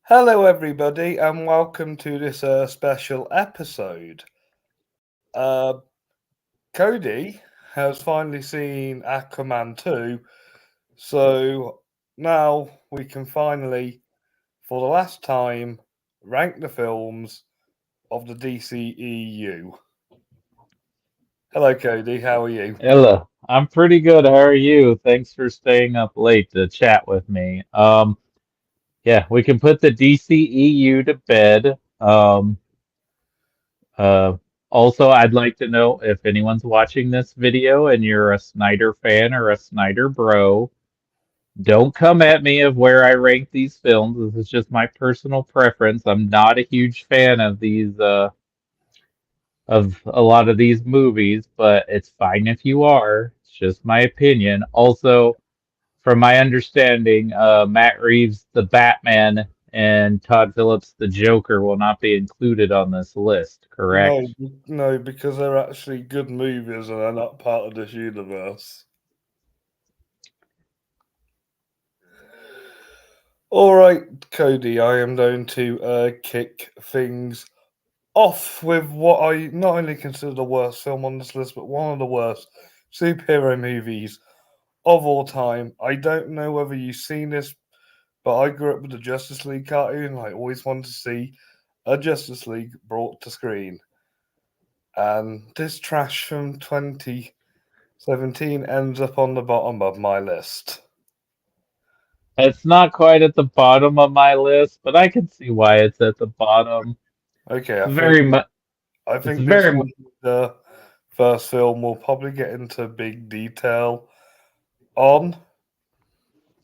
Hello, everybody, and welcome to this special episode. Uh, Cody has finally seen Aquaman 2, so now we can finally, for the last time, rank the films of the DCEU. Hello, Cody, how are you? Hello, I'm pretty good. How are you? Thanks for staying up late to chat with me. Yeah, we can put the DCEU to bed. Uh, Also, I'd like to know if anyone's watching this video and you're a Snyder fan or a Snyder bro. Don't come at me of where I rank these films. This is just my personal preference. I'm not a huge fan of of a lot of these movies, but it's fine if you are. It's just my opinion. Also, from my understanding, Matt Reeves, the Batman, and Todd Phillips, the Joker, will not be included on this list, No, correct? no, because they're actually good movies and they're not part of this universe. All right, Cody, I am going to kick things off with what I not only consider the worst film on this list, but one of the worst superhero movies of all time. I don't know whether you've seen this, but I grew up with the Justice League cartoon. I always wanted to see a Justice League brought to screen. And this trash from 2017 ends up on the bottom of my list. It's not quite at the bottom of my list, but I can see why it's at the bottom. Okay, It's very much. I It's think this very will much. be the first film we'll probably get into big detail on.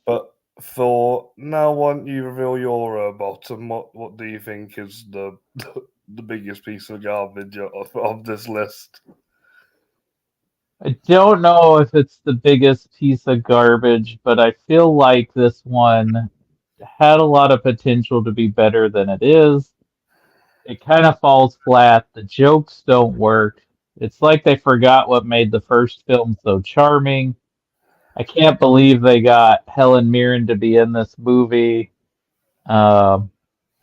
But for now, why don't you reveal your bottom? What do you think is the the biggest piece of garbage of this list? I don't know if it's the biggest piece of garbage, but I feel like this one had a lot of potential to be better than it is. It kind of falls flat. The jokes don't work. It's like they forgot what made the first film so charming. I can't believe they got Helen Mirren to be in this movie. Um,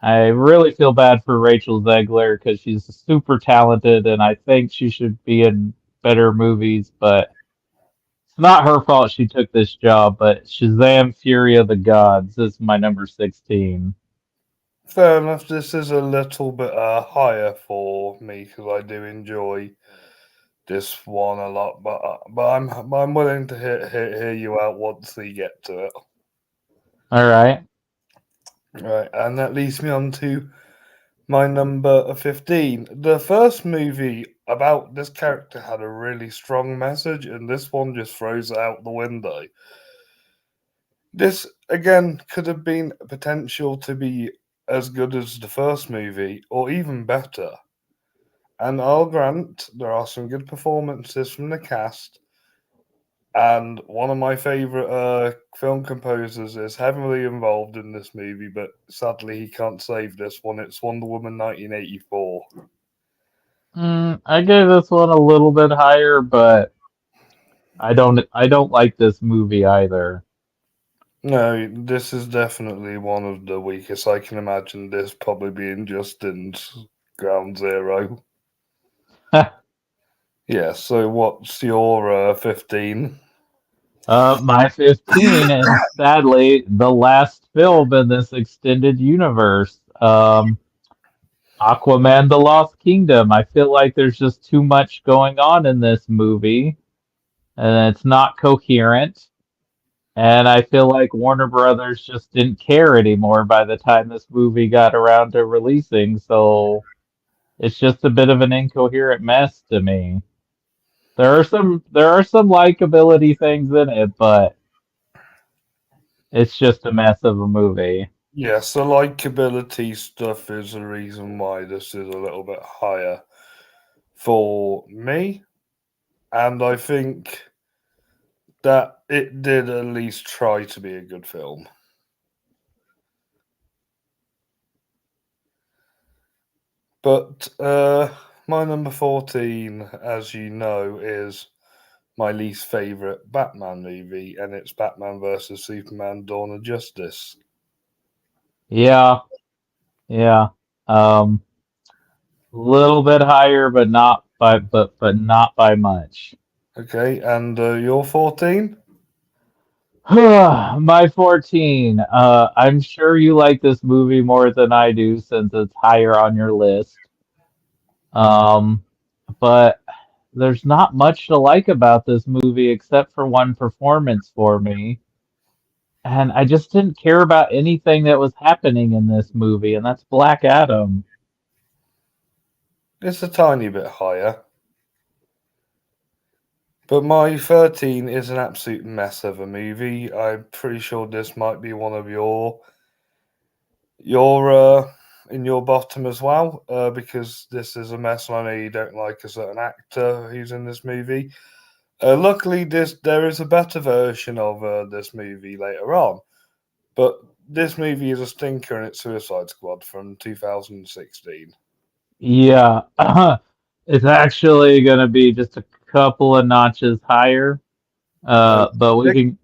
I really feel bad for Rachel Zegler because she's super talented and I think she should be in better movies, but it's not her fault she took this job. But Shazam Fury of the Gods is my number 16. Fair enough. This is a little bit higher for me because I do enjoy this one a lot, but I'm willing to hear you out once we get to it. All right. Right, and that leads me on to my number 15. The first movie about this character had a really strong message, and this one just throws it out the window. This, again, could have been potential to be as good as the first movie, or even better. And I'll grant there are some good performances from the cast, and one of my favourite film composers is heavily involved in this movie, but sadly he can't save this one. It's Wonder Woman 1984. I gave this one a little bit higher, but I don't like this movie either. No, this is definitely one of the weakest. I can imagine this probably being Justin's ground zero. Yeah, so what's your 15? My 15 is sadly the last film in this extended universe. Aquaman the Lost Kingdom. I feel like there's just too much going on in this movie and it's not coherent. And I feel like Warner Brothers just didn't care anymore by the time this movie got around to releasing. So it's just a bit of an incoherent mess to me. There are some likability things in it, but it's just a mess of a movie. Yes, the likability stuff is the reason why this is a little bit higher for me. And I think that it did at least try to be a good film. But my number 14, as you know, is my least favourite Batman movie, and it's Batman versus Superman Dawn of Justice. Yeah. Yeah. Um, little bit higher, but not by much. Okay, and you're 14? My 14. I'm sure you like this movie more than I do since it's higher on your list. Um, but there's not much to like about this movie except for one performance for me. And I just didn't care about anything that was happening in this movie, and that's Black Adam. It's a tiny bit higher. But my 13 is an absolute mess of a movie. I'm pretty sure this might be one of your in your bottom as well, because this is a mess and I know you don't like a certain actor who's in this movie. Luckily, there is a better version of this movie later on, but this movie is a stinker and it's Suicide Squad from 2016. Yeah, it's actually gonna be just a couple of notches higher. But Okay.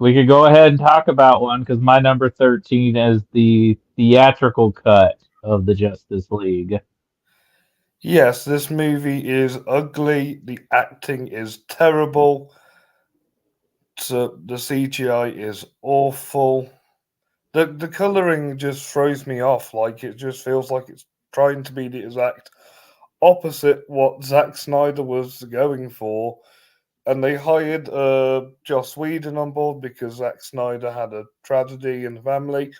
we could go ahead and talk about one because my number 13 is the theatrical cut of the Justice League. Yes, this movie is ugly. The acting is terrible. So the CGI is awful. The coloring just throws me off. Like it just feels like it's trying to be the exact opposite what Zack Snyder was going for. And they hired Joss Whedon on board because Zack Snyder had a tragedy in the family.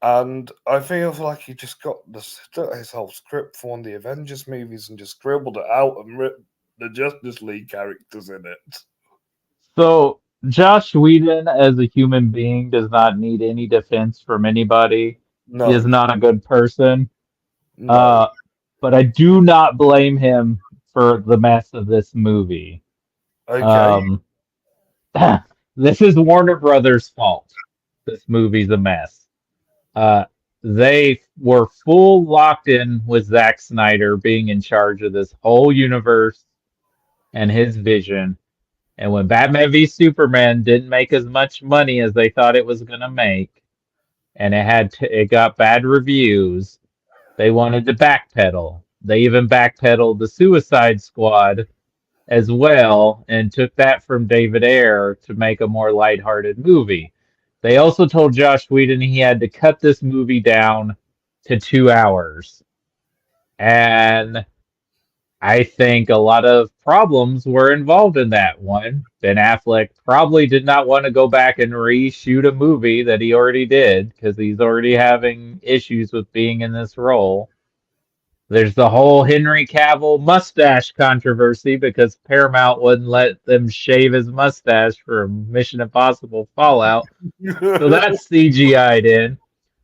And I feel like he just got his whole script for one of the Avengers movies and just scribbled it out and ripped the Justice League characters in it. So Josh Whedon, as a human being, does not need any defense from anybody. He is No, not a good person. no. Uh, but I do not blame him for the mess of this movie. Okay. Um, this is Warner Brothers' fault. This movie's a mess. Uh, they were full locked in with Zack Snyder being in charge of this whole universe and his vision. And when Batman v Superman didn't make as much money as they thought it was going to make, and it got bad reviews, they wanted to backpedal. They even backpedaled the Suicide Squad as well and took that from David Ayer to make a more lighthearted movie. They also told Josh Whedon he had to cut this movie down to 2 hours. And I think a lot of problems were involved in that one. Ben Affleck probably did not want to go back and reshoot a movie that he already did because he's already having issues with being in this role. There's the whole Henry Cavill mustache controversy because Paramount wouldn't let them shave his mustache for Mission Impossible Fallout. So that's CGI'd in.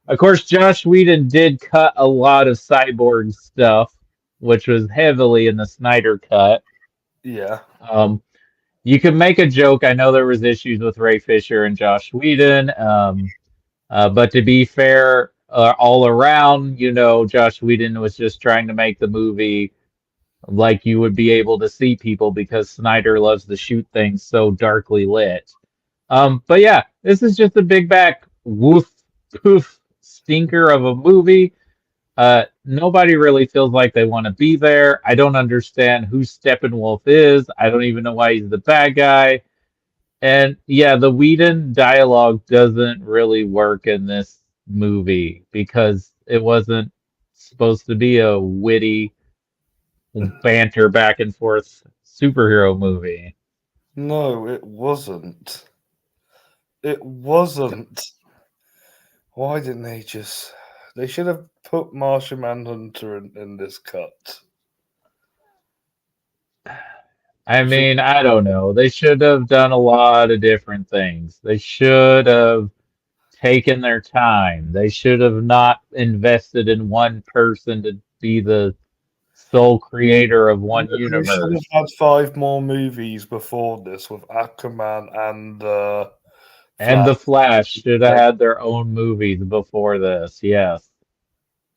Of course, Josh Whedon did cut a lot of cyborg stuff, which was heavily in the Snyder cut. Yeah. Um, you can make a joke. I know there was issues with Ray Fisher and Josh Whedon. But to be fair, all around, Josh Whedon was just trying to make the movie like you would be able to see people because Snyder loves to shoot things so darkly lit. But yeah, this is just a big back woof poof stinker of a movie. Nobody really feels like they want to be there. I don't understand who Steppenwolf is. I don't even know why he's the bad guy. And yeah, the Whedon dialogue doesn't really work in this movie because it wasn't supposed to be a witty banter back and forth superhero movie. No, it wasn't. It wasn't. Why didn't they just? They should have put Martian Manhunter in this cut. I Should mean, I don't know. They should have done a lot of different things. They should have taken their time. They should have not invested in one person to be the sole creator of one they should have universe. had 5 more movies before this with Aquaman and And The Flash. Flash should have had their own movies before this. Yes.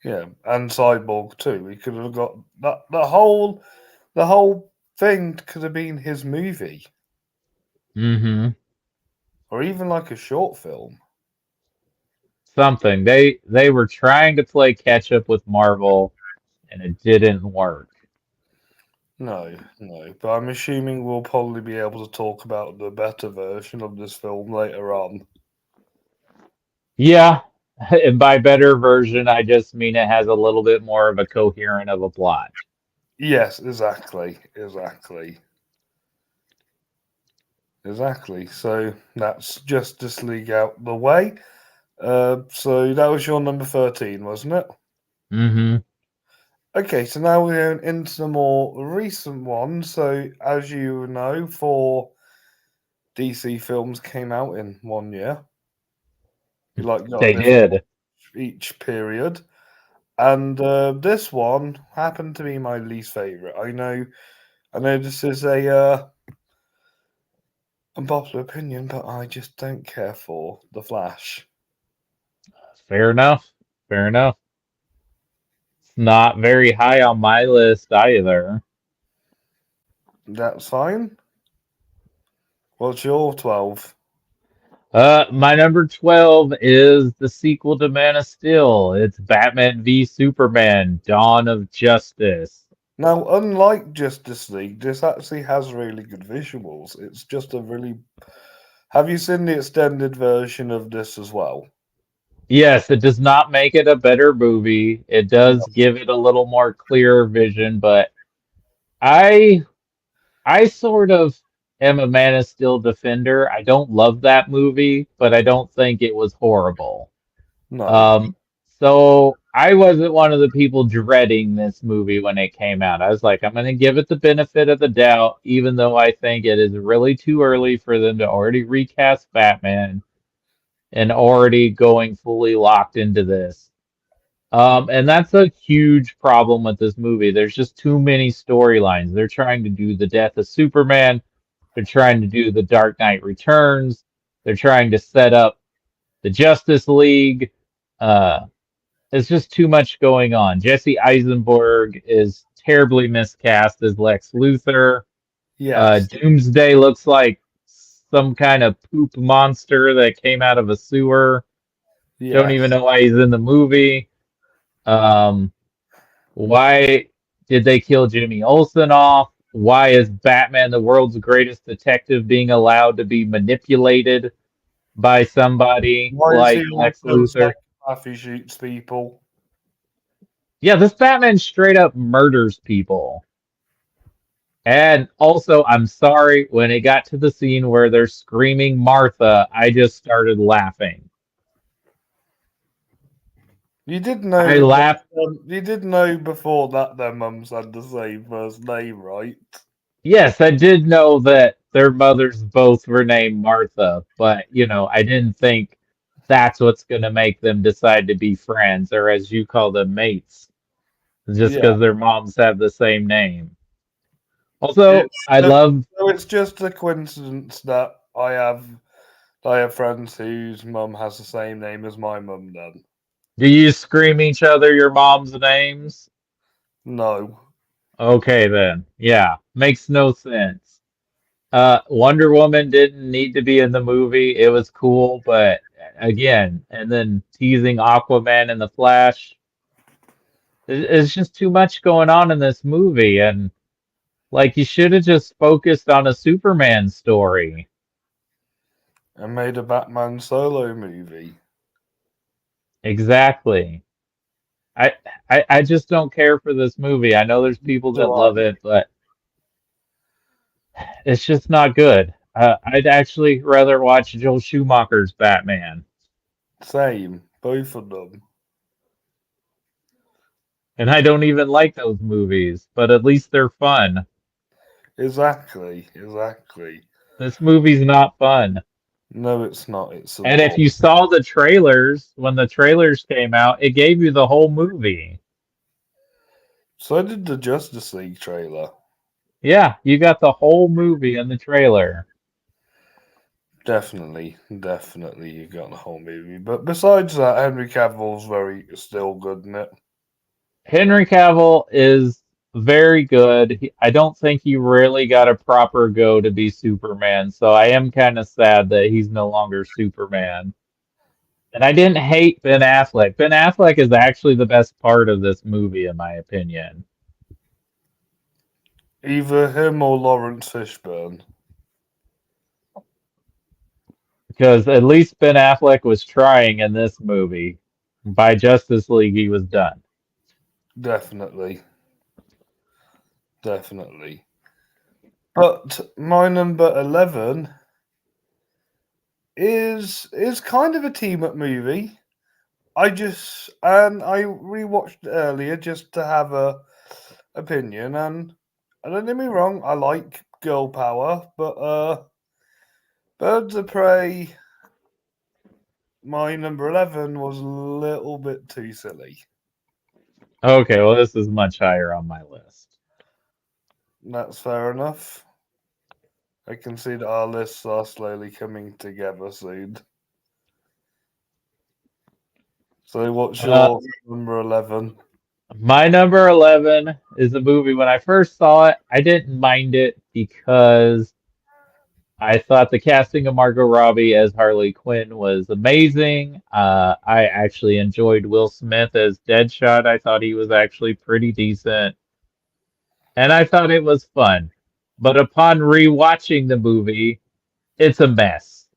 Yeah, and Cyborg too. We could have got that. The whole thing could have been his movie, Hmm. or even like a short film. something. They were trying to play catch up with Marvel, and it didn't work. No, no. But I'm assuming we'll probably be able to talk about the better version of this film later on. Yeah, and by better version, I just mean it has a little bit more of a coherent of a plot. Yes, exactly. Exactly. Exactly. So that's Justice League out the way. So that was your number 13, wasn't it? Hmm. Okay, so now we're going into the more recent ones. So, as you know, 4 DC films came out in 1 year. You like got They different did. each period, and this one happened to be my least favorite. I know this is a unpopular opinion, but I just don't care for the Flash. Fair enough. Fair enough. It's not very high on my list either. That's fine. What's your 12? My number 12 is the sequel to Man of Steel. It's Batman v Superman: Dawn of Justice. Now, unlike Justice League, this actually has really good visuals. It's just a really. Have you seen the extended version of this as well? Yes, it does not make it a better movie. It does give it a little more clear vision, but I I sort of am a Man of Steel defender. I don't love that movie, but I don't think it was horrible. No, Um, so I wasn't one of the people dreading this movie when it came out. I was like, I'm going to give it the benefit of the doubt, even though I think it is really too early for them to already recast Batman and already going fully locked into this. And that's a huge problem with this movie. There's just too many storylines. They're trying to do the death of Superman. They're trying to do the Dark Knight Returns. They're trying to set up the Justice League. Uh, there's just too much going on. Jesse Eisenberg is terribly miscast as Lex Luthor. yes, Doomsday looks like some kind of poop monster that came out of a sewer. Don't even yes, know why he's in the movie. Um, why did they kill Jimmy Olsen off? Why is Batman, the world's greatest detective, being allowed to be manipulated by somebody why is he like Lex also a Luthor? psychopath who shoots people? Yeah, this Batman straight up murders people. And also, I'm sorry, when it got to the scene where they're screaming Martha, I just started laughing. You did know I that. laughed. You did know before that their mums had the same first name, right? Yes, I did know that their mothers both were named Martha, but I didn't think that's what's going to make them decide to be friends, or as you call them, mates, just Yeah, because their moms have the same name. Also, it's I just, love. so it's just a coincidence that I have friends whose mum has the same name as my mum. Then Do you scream each other your mom's names? no, Okay, then. Yeah, makes no sense. Wonder Woman didn't need to be in the movie. It was cool, but again, and then teasing Aquaman and the Flash. It's just too much going on in this movie, and like you should have just focused on a Superman story. I made a Batman solo movie. Exactly. I, I just don't care for this movie. I know there's people Do that I? love it, but it's just not good. I'd actually rather watch Joel Schumacher's Batman, Same, both of them. and I don't even like those movies, but at least they're fun. Exactly, exactly. This movie's not fun. No, it's not. It's a And if ball. you saw the trailers, when the trailers came out, it gave you the whole movie. So did the Justice League trailer. Yeah, you got the whole movie in the trailer. Definitely, definitely, you got the whole movie. But besides that, Henry Cavill's very still good in it. Henry Cavill is very good. I don't think he really got a proper go to be Superman, so I am kind of sad that he's no longer Superman. And I didn't hate Ben Affleck. Ben Affleck is actually the best part of this movie, in my opinion, Either him or Lawrence Fishburne. because at least Ben Affleck was trying in this movie. By Justice League, he was done. Definitely. Definitely. But my number 11 is kind of a team up movie. I rewatched it earlier just to have a opinion, and don't get me wrong, I like girl power, but Birds of Prey, my number 11 was a little bit too silly. Okay, well, this is much higher on my list. That's fair enough. I can see that our lists are slowly coming together soon. So, what's Uh, your number 11? my number 11 is a movie. When I first saw it, I didn't mind it because I thought the casting of Margot Robbie as Harley Quinn was amazing. I actually enjoyed Will Smith as Deadshot. I thought he was actually pretty decent, and I thought it was fun. But upon rewatching the movie, it's a mess.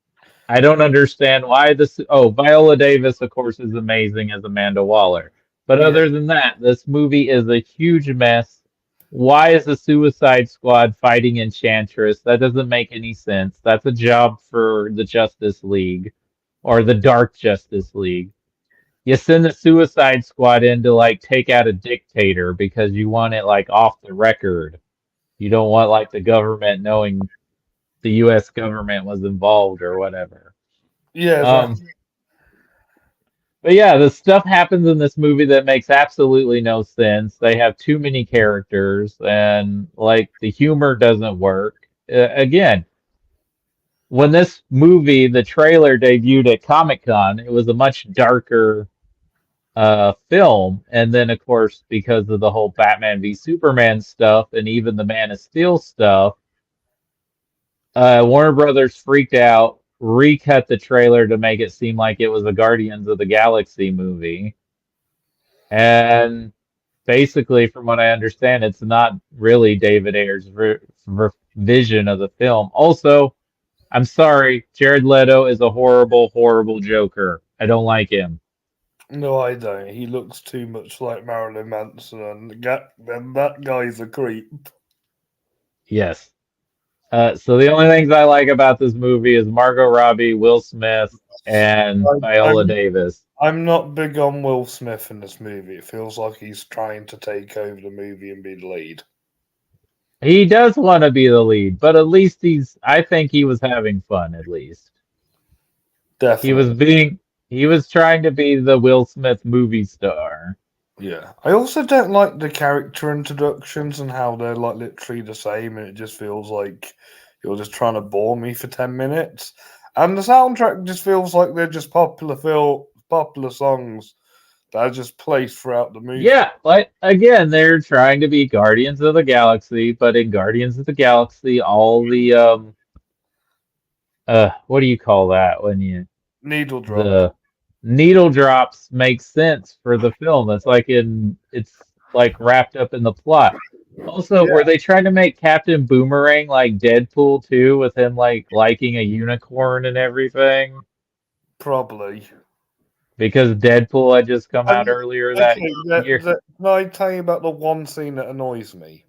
I don't understand why this. Oh, Viola Davis, of course, is amazing as Amanda Waller. But Yeah, other than that, this movie is a huge mess. Why is the Suicide Squad fighting Enchantress? That doesn't make any sense. That's a job for the Justice League or the Dark Justice League. You send the Suicide Squad in to like take out a dictator because you want it like off the record. You don't want like the government knowing the US government was involved or whatever. yeah, Um, exactly. but yeah, the stuff happens in this movie that makes absolutely no sense. They have too many characters, and like the humor doesn't work. Again, when this movie, the trailer debuted at Comic-Con, it was a much darker film, and then of course because of the whole Batman v Superman stuff and even the Man of Steel stuff, Warner Brothers freaked out, recut the trailer to make it seem like it was a Guardians of the Galaxy movie. And basically, from what I understand, it's not really David Ayer's vision of the film. Also, I'm sorry, Jared Leto is a horrible, horrible Joker. I don't like him. No, I don't. He looks too much like Marilyn Manson, and that guy's a creep. Yes. So the only things I like about this movie is Margot Robbie, Will Smith, and I, Viola I'm Davis. I'm not big on Will Smith in this movie. It feels like he's trying to take over the movie and be the lead. He does want to be the lead, but at least I think he was having fun, at least. He was Definitely. being, he was trying to be the Will Smith movie star. Yeah. I also don't like the character introductions and how they're like literally the same, and it just feels like you're just trying to bore me for 10 minutes. And the soundtrack just feels like they're just popular songs that are just placed throughout the movie. Yeah, but again, they're trying to be Guardians of the Galaxy, but in Guardians of the Galaxy, all the what do you call that when you Needle drop. the needle drops make sense for the film. It's like wrapped up in the plot. Also, Yeah, were they trying to make Captain Boomerang like Deadpool too, with him like liking a unicorn and everything? probably. Because Deadpool had just come And out earlier that okay, year. can I tell you about the one scene that annoys me?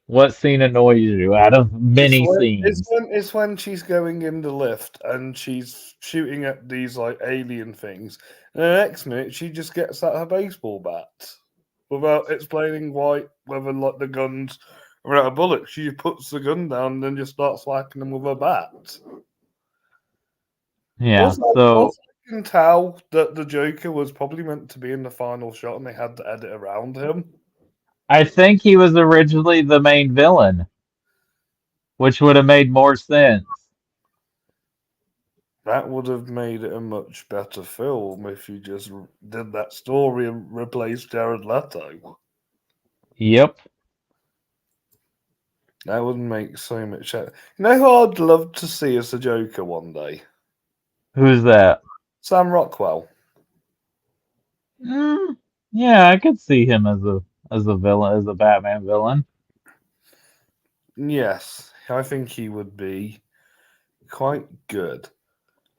What scene annoys you out of many scenes? It's when she's going in the lift and she's shooting at these like alien things, and the next minute she just gets out her baseball bat without explaining why whether like the guns are out of bullets. She puts the gun down and then just starts whacking them with her bat. Yeah, Also, so I can tell that the Joker was probably meant to be in the final shot and they had to edit around him. I think he was originally the main villain, which would have made more sense. That would have made it a much better film if you just did that story and replaced Jared Leto. Yep. That would make so much sense. You know who I'd love to see as the Joker one day? Who's that? Sam Rockwell. Mm, yeah, I could see him as a villain, as a Batman villain. Yes, I think he would be quite good.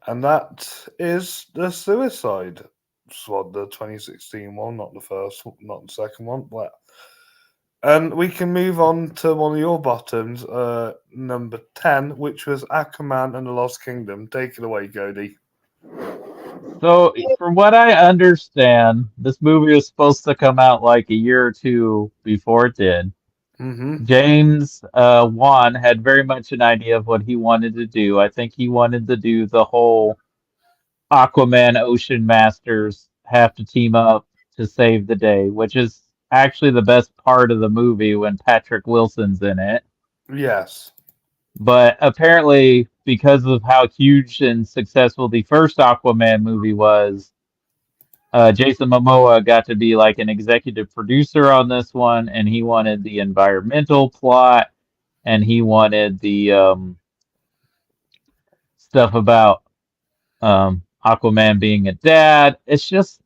And that is the Suicide Squad, the 2016 one, not the first, not the second one. But and we can move on to one of your bottoms, number 10, which was Aquaman and the Lost Kingdom. Take it away, Cody. So, from what I understand, this movie was supposed to come out like a year or two before it did. Mm-hmm. James Wan had very much an idea of what he wanted to do. I think he wanted to do the whole Aquaman Ocean Masters have to team up to save the day, which is actually the best part of the movie when Patrick Wilson's in it. Yes. But apparently, because of how huge and successful the first Aquaman movie was, Jason Momoa got to be like an executive producer on this one, and he wanted the environmental plot, and he wanted the stuff about Aquaman being a dad. It's just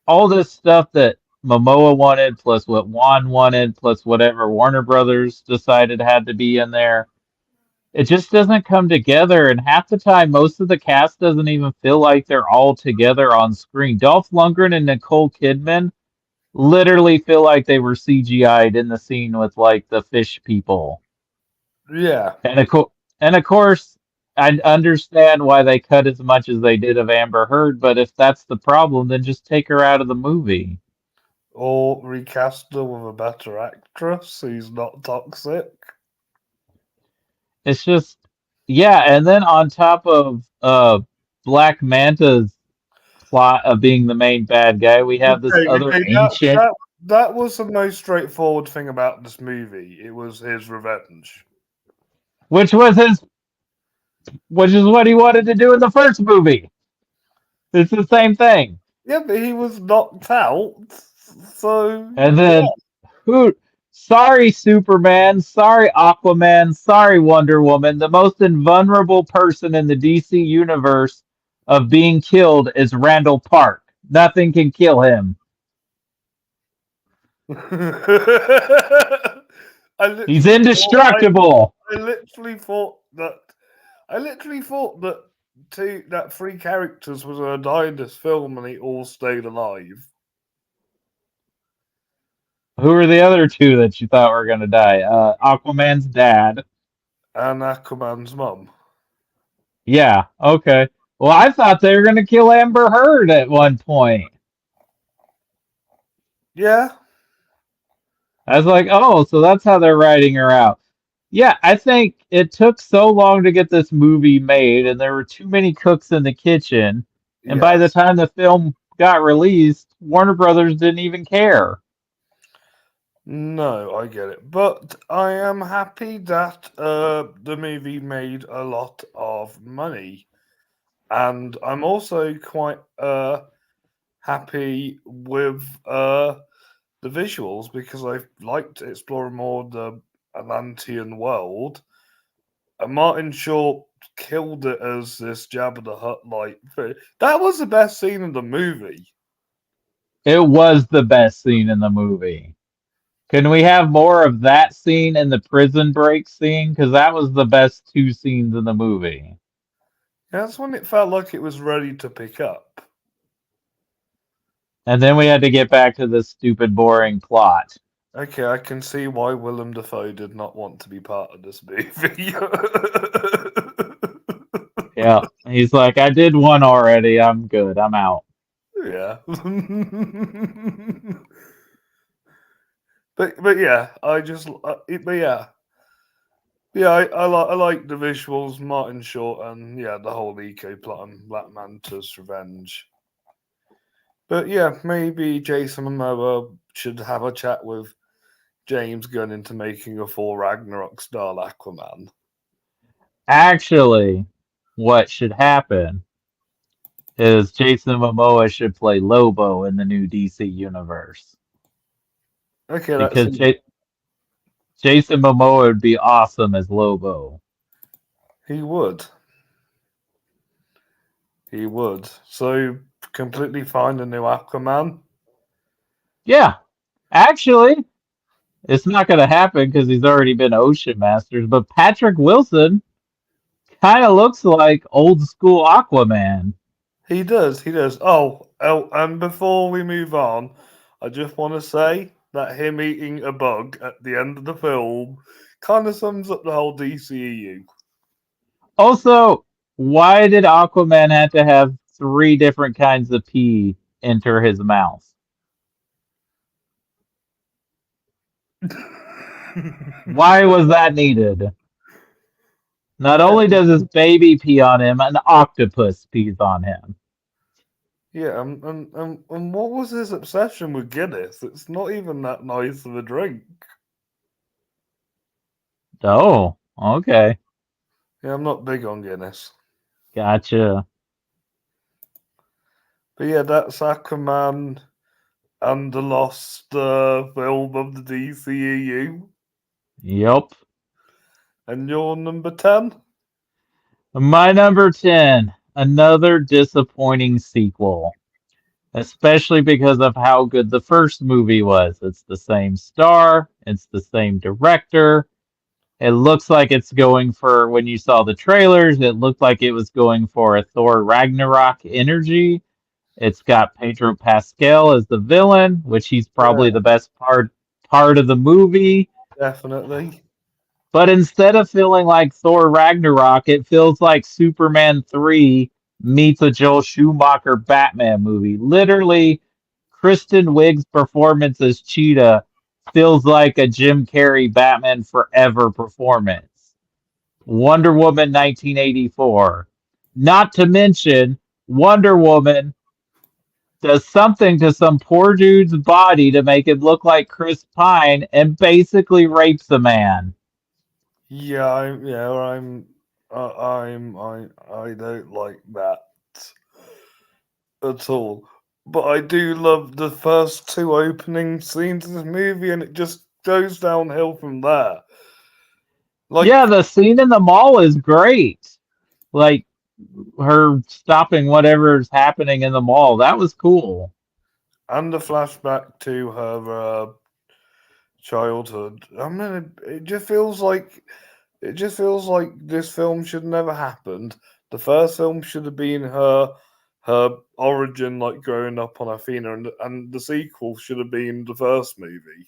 all this stuff that Momoa wanted, plus what Juan wanted, plus whatever Warner Brothers decided had to be in there. It just doesn't come together, and half the time, most of the cast doesn't even feel like they're all together on screen. Dolph Lundgren and Nicole Kidman literally feel like they were CGI'd in the scene with like the fish people. Yeah. And of course, I understand why they cut as much as they did of Amber Heard, but if that's the problem, then just take her out of the movie. Or recast her with a better actress who's not toxic. It's just yeah, and then on top of Black Manta's plot of being the main bad guy, we have this Okay, other okay, ancient, that was the most straightforward thing about this movie. It was his revenge. which was his which is what he wanted to do in the first movie. It's the same thing. Yeah, but he was knocked out. So And yeah. then who sorry Superman, sorry Aquaman, sorry Wonder Woman, the most invulnerable person in the DC universe of being killed is Randall Park. Nothing can kill him. I He's literally thought indestructible. I literally thought that I literally thought that three characters was gonna die in this film and they all stayed alive. Who are the other two that you thought were going to die? Aquaman's dad. And Aquaman's mum. Yeah, okay. Well, I thought they were going to kill Amber Heard at one point. Yeah. I was like, oh, so that's how they're writing her out. Yeah, I think it took so long to get this movie made, and there were too many cooks in the kitchen. And by the Yes. time the film got released, Warner Brothers didn't even care. No, I get it. But I am happy that the movie made a lot of money. And I'm also quite happy with the visuals because I liked exploring more of the Atlantean world. And Martin Short killed it as this Jabba the Hutt like. That was the best scene in the movie. It was the best scene in the movie. Can we have more of that scene and the prison break scene? Because that was the best two scenes in the movie. That's when it felt like it was ready to pick up. And then we had to get back to this stupid, boring plot. Okay, I can see why Willem Dafoe did not want to be part of this movie. Yeah. He's like, I did one already. I'm good. I'm out. Yeah. but yeah, but yeah, I like the visuals, Martin Short, and yeah, the whole eco plot and Black Manta's revenge. But yeah, maybe Jason Momoa should have a chat with James Gunn into making a Thor Ragnarok style Aquaman. Actually, what should happen is Jason Momoa should play Lobo in the new DC universe. Okay, that's Because Jason Momoa would be awesome as Lobo. he would. He would. So completely find a new Aquaman. Yeah, actually, it's not going to happen because he's already been Ocean Masters. But Patrick Wilson kind of looks like old school Aquaman. He does. He does. And before we move on, I just want to say that him eating a bug at the end of the film kind of sums up the whole DCEU. Also, why did Aquaman have to have three different kinds of pee enter his mouth? Why was that needed? Not Yeah, only does his baby pee on him, an octopus pees on him. yeah, and what was his obsession with Guinness? It's not even that nice of a drink. Oh, okay. Yeah, I'm not big on Guinness. Gotcha. But yeah, that's Aquaman and the Lost film of the DCEU. Yep. And your number 10? My number 10, another disappointing sequel, especially because of how good the first movie was. It's the same star, it's the same director. It looks like it's going for, when you saw the trailers, it looked like it was going for a Thor Ragnarok energy. It's got Pedro Pascal as the villain, which he's probably Yeah, the best part of the movie. definitely. But instead of feeling like Thor Ragnarok, it feels like Superman 3 meets a Joel Schumacher Batman movie. Literally, Kristen Wiig's performance as Cheetah feels like a Jim Carrey Batman Forever performance. Wonder Woman 1984. Not to mention, Wonder Woman does something to some poor dude's body to make him look like Chris Pine and basically rapes a man. Yeah, I don't like that at all. But I do love the first two opening scenes of this movie, and it just goes downhill from there. Yeah, Like, the scene in the mall is great. Like her stopping whatever's happening in the mall. That was cool. and the flashback to her childhood. I mean, it just feels like this film should never happened. The first film should have been her origin, like growing up on Athena, and the sequel should have been the first movie.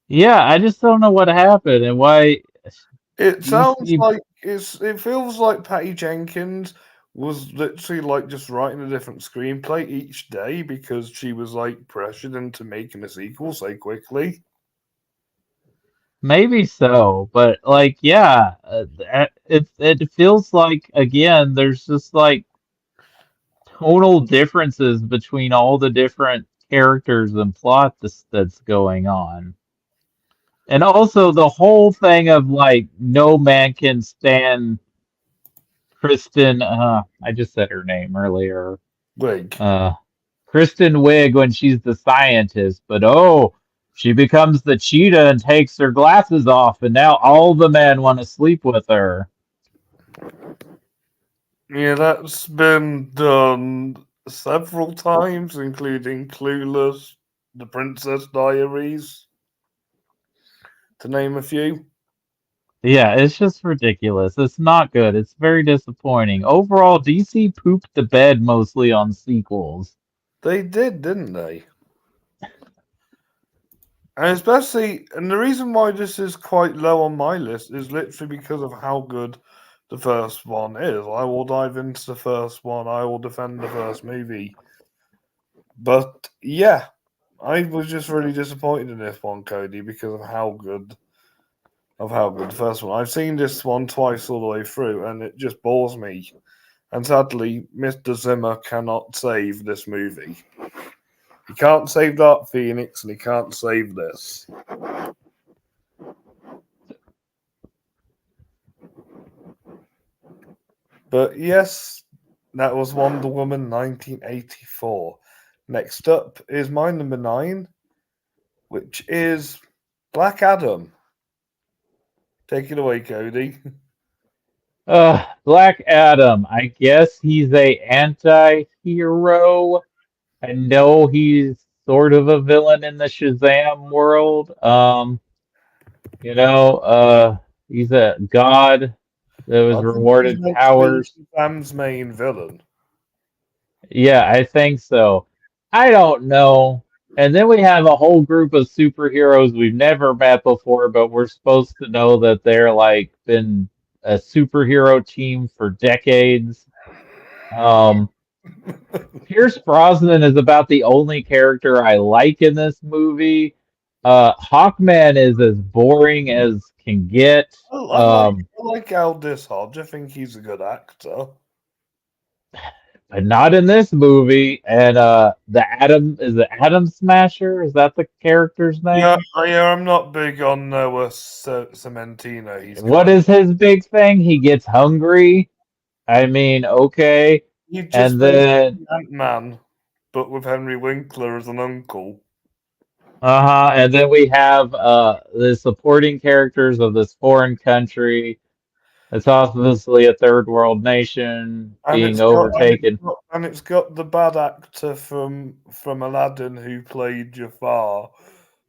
Yeah, I just don't know what happened and why It you sounds see. like it feels like Patty Jenkins was literally like just writing a different screenplay each day because she was like pressured into making a sequel so quickly. Maybe so, but like, yeah, it feels like again, there's just like tonal differences between all the different characters and plot that's going on. And also the whole thing of like no man can stand Kristen. I just said her name earlier. Wig. Uh, Kristen Wiig when she's the scientist, but oh, she becomes the cheetah and takes her glasses off, and now all the men want to sleep with her. Yeah, that's been done several times, including Clueless, The Princess Diaries, to name a few. Yeah, it's just ridiculous. It's not good. It's very disappointing. Overall, DC pooped the bed mostly on sequels. They did, didn't they? And the reason why this is quite low on my list is literally because of how good the first one is. I will dive into the first one. I will defend the first movie. But yeah, I was just really disappointed in this one, Cody, because of how good the first one. I've seen this one twice all the way through, and it just bores me. And sadly, Mr. Zimmer cannot save this movie. He can't save Dark Phoenix, and he can't save this. But yes, that was Wonder Woman 1984. Next up is my number 9, which is Black Adam. Take it away, Cody. Black Adam. I guess he's a anti-hero. I know he's sort of a villain in the Shazam world. You know, he's a god that was I think he's rewarded meant to be powers. Sam's main villain. Yeah, I think so. I don't know. And then we have a whole group of superheroes we've never met before, but we're supposed to know that they're like been a superhero team for decades. Um, Pierce Brosnan is about the only character I like in this movie. Hawkman is as boring as can get. I like Aldous Hodge. I think he's a good actor. But not in this movie. And the Atom is the Atom Smasher. Is that the character's Yeah, name? I'm not big on Noah Cementino. He's What kind. is his big thing? He gets hungry. I mean, okay. He just And basically then Ant-Man, but with Henry Winkler as an uncle. and then we have the supporting characters of this foreign country. It's obviously a third world nation And being it's got overtaken. and it's got the bad actor from Aladdin who played Jafar.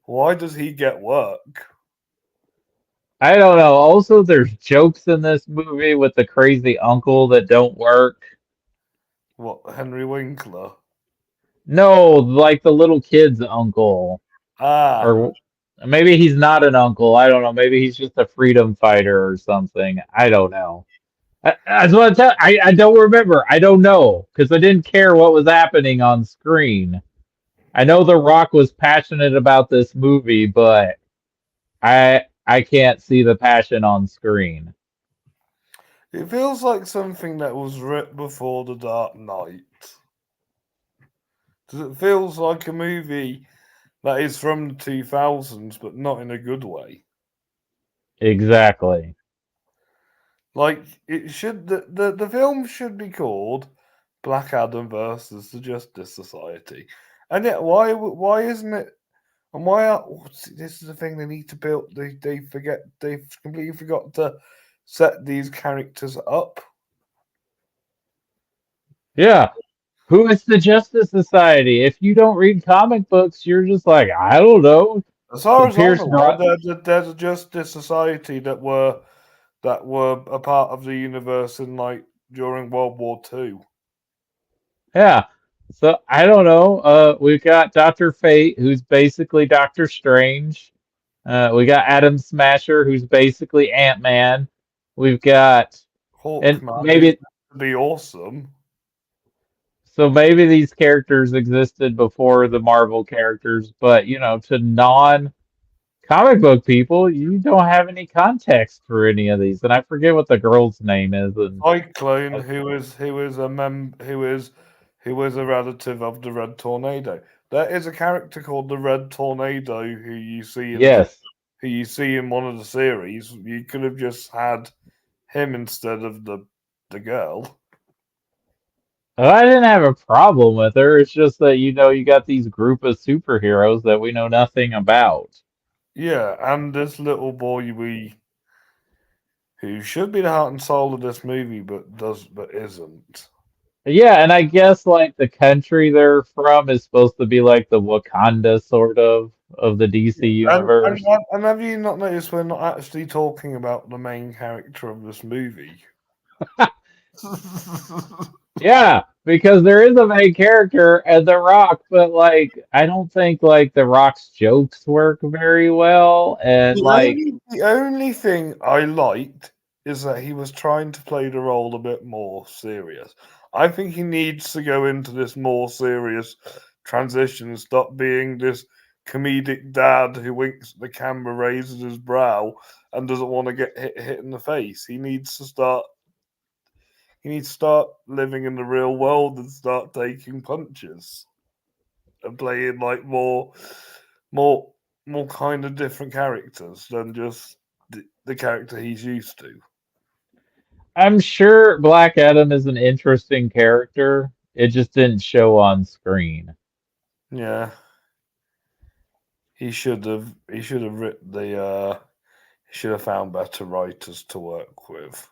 Why does he get work? I don't know. Also, there's jokes in this movie with the crazy uncle that don't work. What, Henry Winkler? No, like the little kid's uncle. Ah, Or maybe he's not an uncle. I don't know. Maybe he's just a freedom fighter or something. I don't know. I just want to tell. I don't remember. I don't know because I didn't care what was happening on screen. I know The Rock was passionate about this movie, but I can't see the passion on screen. it feels like something that was written before The Dark Knight. It feels like a movie that is from the 2000s, but not in a good way. Exactly. Like it should, the film should be called Black Adam versus the Justice Society, and yet why isn't it? And why are this is the thing they need to build? They've completely forgot to set these characters up. Yeah. Who is the Justice Society? If you don't read comic books, you're just like, I don't know. As far as I'm Pierce aware, brought. there's a Justice Society that were a part of the universe in like during World War II. Yeah. So I don't know. We've got Doctor Fate, who's basically Doctor Strange. We got Adam Smasher, who's basically Ant Man. We've got, and Hawkman, who's maybe meant to be awesome. so maybe these characters existed before the Marvel characters, but to non comic book people, you don't have any context for any of these. And I forget what the girl's name is. And Cyclone, uh, who is a relative of the Red Tornado. There is a character called the Red Tornado yes, who you see in one of the series. You could have just had him instead of the girl. I didn't have a problem with her. It's just that you got these group of superheroes that we know nothing about. Yeah, and this little boy we who should be the heart and soul of this movie, but isn't. Yeah, and I guess like the country they're from is supposed to be like the Wakanda sort of the DC universe. And have you not noticed we're not actually talking about the main character of this movie? Yeah, because there is a main character and The Rock, but like I don't think like The Rock's jokes work very well, and like The only thing I liked is that he was trying to play the role a bit more serious. I think he needs to go into this more serious transition and stop being this comedic dad who winks at the camera, raises his brow, and doesn't want to get hit in the face. He needs to start living in the real world and start taking punches and playing like more more kind of different characters than just the character he's used to. I'm sure Black Adam is an interesting character. It just didn't show on screen. Yeah, he should have written the he should have found better writers to work with.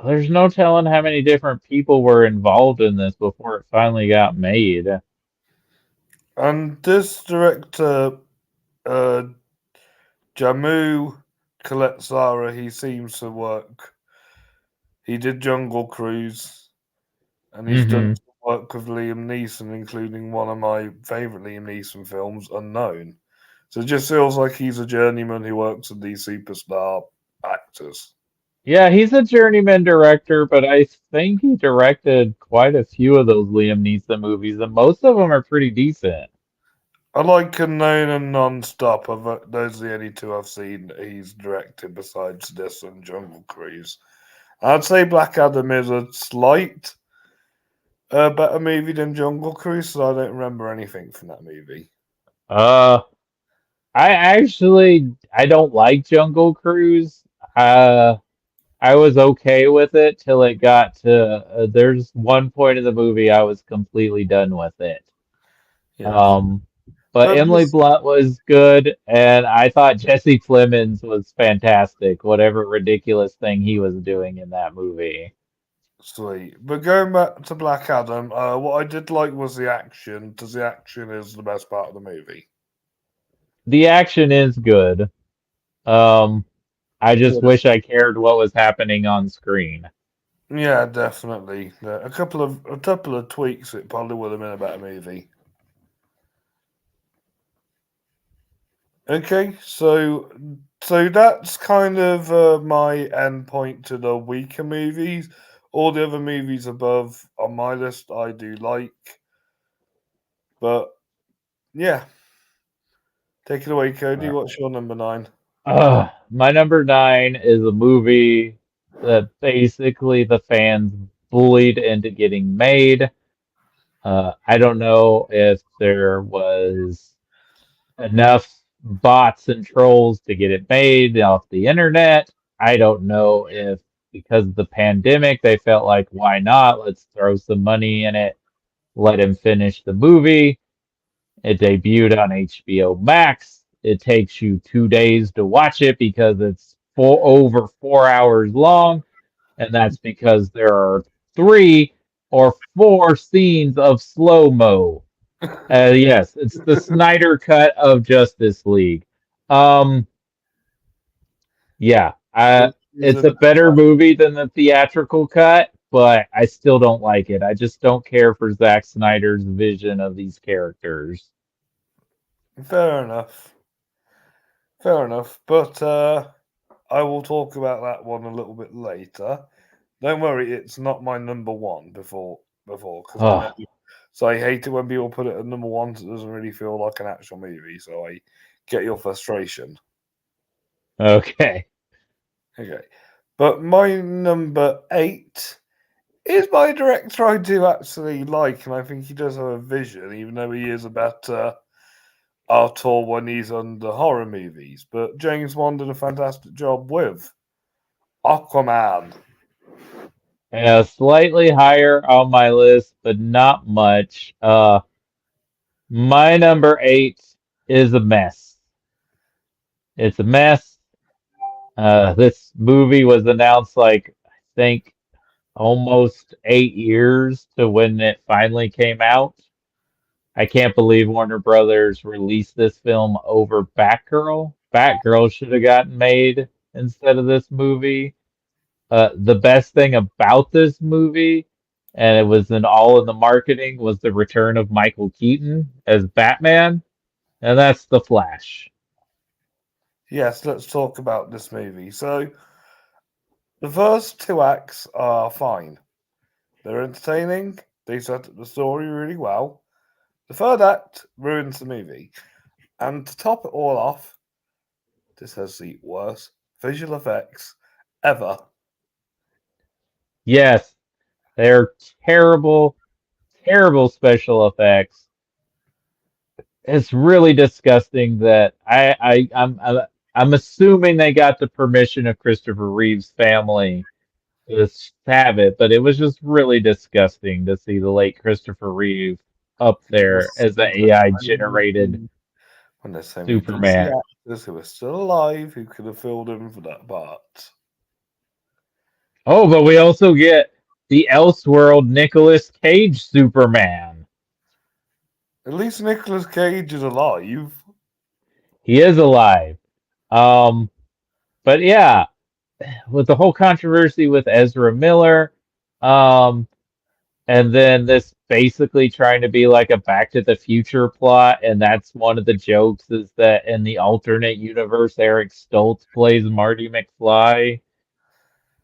There's no telling how many different people were involved in this before it finally got made. And this director, uh, Jammu Kaletsara, he seems to work. He did Jungle Cruise, and he's done Hmm. some work with Liam Neeson, including one of my favourite Liam Neeson films, Unknown. So it just feels like he's a journeyman who works with these superstar actors. Yeah, he's a journeyman director, but I think he directed quite a few of those Liam Neeson movies, and most of them are pretty decent. I like Unknown and Non-Stop. Those are the only two I've seen that he's directed besides this and Jungle Cruise. I'd say Black Adam is a slight better movie than Jungle Cruise, so I don't remember anything from that movie. Uh, I don't like Jungle Cruise. Uh, I was okay with it till it got to there's one point in the movie I was completely done with it. Yes. Um, but But Emily this Blunt was good, and I thought Jesse Plemons was fantastic, whatever ridiculous thing he was doing in that movie. sweet. But going back to Black Adam, what I did like was the action, because the action is the best part of the movie. The action is good. Um, I just Yes. wish I cared what was happening on screen. Yeah, definitely. A couple of tweaks, it probably would have been a better movie. Okay, so that's kind of my end point to the weaker movies. All the other movies above on my list I do like, but yeah, take it away, Cody. What's your number nine? My number nine is a movie that basically the fans bullied into getting made. I don't know if there was enough bots and trolls to get it made off the internet. I don't know if because of the pandemic they felt like why not? Let's throw some money in it, let him finish the movie. It debuted on HBO Max. It takes you 2 days to watch it because it's over 4 hours long, and that's because there are 3 or 4 scenes of slow mo. Yes, it's the Snyder cut of Justice League. Um, yeah, This is it's a a better movie than the theatrical cut, but I still don't like it. I just don't care for Zack Snyder's vision of these characters. fair enough. Fair enough. But I will talk about that one a little bit later. Don't worry, it's not my number one before because I know. Oh, So I hate it when people put it at number one. 'Cause it doesn't really feel like an actual movie. So I get your frustration. okay. Okay, but my number eight is by a director I do actually like, and I think he does have a vision, even though he is a better auteur when he's under horror movies. But James Wan did a fantastic job with Aquaman. Yeah, slightly higher on my list, but not much. My number eight is a mess. It's a mess. This movie was announced like I think almost 8 years to when it finally came out. I can't believe Warner Brothers released this film over Batgirl. Batgirl should have gotten made instead of this movie. The best thing about this movie, and it was all in the marketing, was the return of Michael Keaton as Batman, and that's The Flash. Yes, let's talk about this movie. So the first two acts are fine. They're entertaining. They set up the story really well. The third act ruins the movie. And to top it all off, this has the worst visual effects ever. Yes, they're terrible, terrible special effects. It's really disgusting that I'm assuming they got the permission of Christopher Reeve's family to have it, but it was just really disgusting to see the late Christopher Reeve up there Yes, as the AI generated when there's so many DC Superman. actors who are still alive who could have filled in for that part. Oh, but we also get the Elseworld Nicolas Cage Superman. At least Nicolas Cage is alive. He is alive. Um, but yeah, with the whole controversy with Ezra Miller, um, and then this basically trying to be like a Back to the Future plot, and that's one of the jokes is that in the alternate universe, Eric Stoltz plays Marty McFly.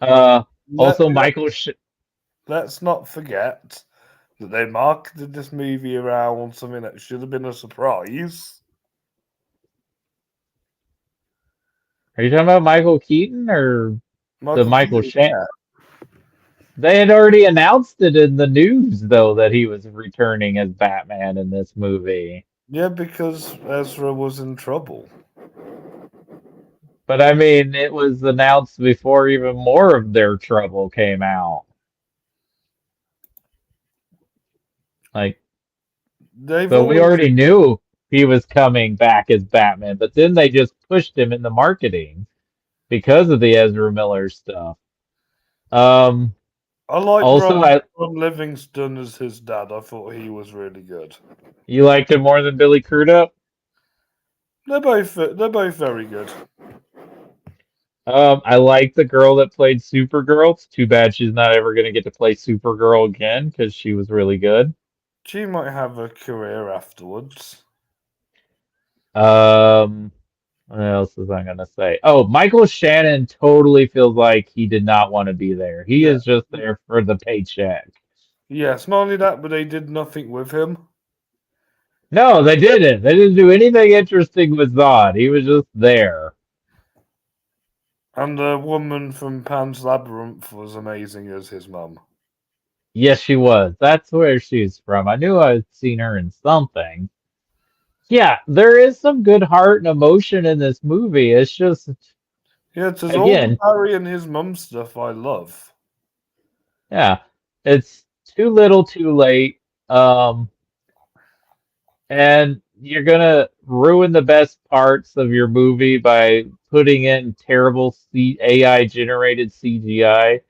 Uh, Let, also let, Michael. let's not forget that they marketed this movie around something that should have been a surprise. Are you talking about Michael Keaton or the Michael Michael Keaton, Shan? yeah. They had already announced it in the news, though, that he was returning as Batman in this movie. Yeah, because Ezra was in trouble. But I mean, it was announced before even more of their trouble came out. Like, They've so we always, already knew he was coming back as Batman, but then they just pushed him in the marketing because of the Ezra Miller stuff. Um, I like also, Ron Livingston as his dad. I thought he was really good. you liked him more than Billy Crudup? They're both very good. I like the girl that played Supergirl. It's too bad she's not ever going to get to play Supergirl again because she was really good. She might have a career afterwards. Um, what else was I going to say? Oh, Michael Shannon totally feels like he did not want to be there. He Yeah. is just there for the paycheck. Yes, not only that, but they did nothing with him. No, they didn't. They didn't do anything interesting with Zod. He was just there. And the woman from Pan's Labyrinth was amazing as his mum. Yes, she was. That's where she's from. I knew I'd seen her in something. Yeah, there is some good heart and emotion in this movie. It's just, Yeah, it says all the again, Barry and his mum stuff I love. yeah, it's too little, too late. Um, and you're gonna ruin the best parts of your movie by putting in terrible AI generated CGI.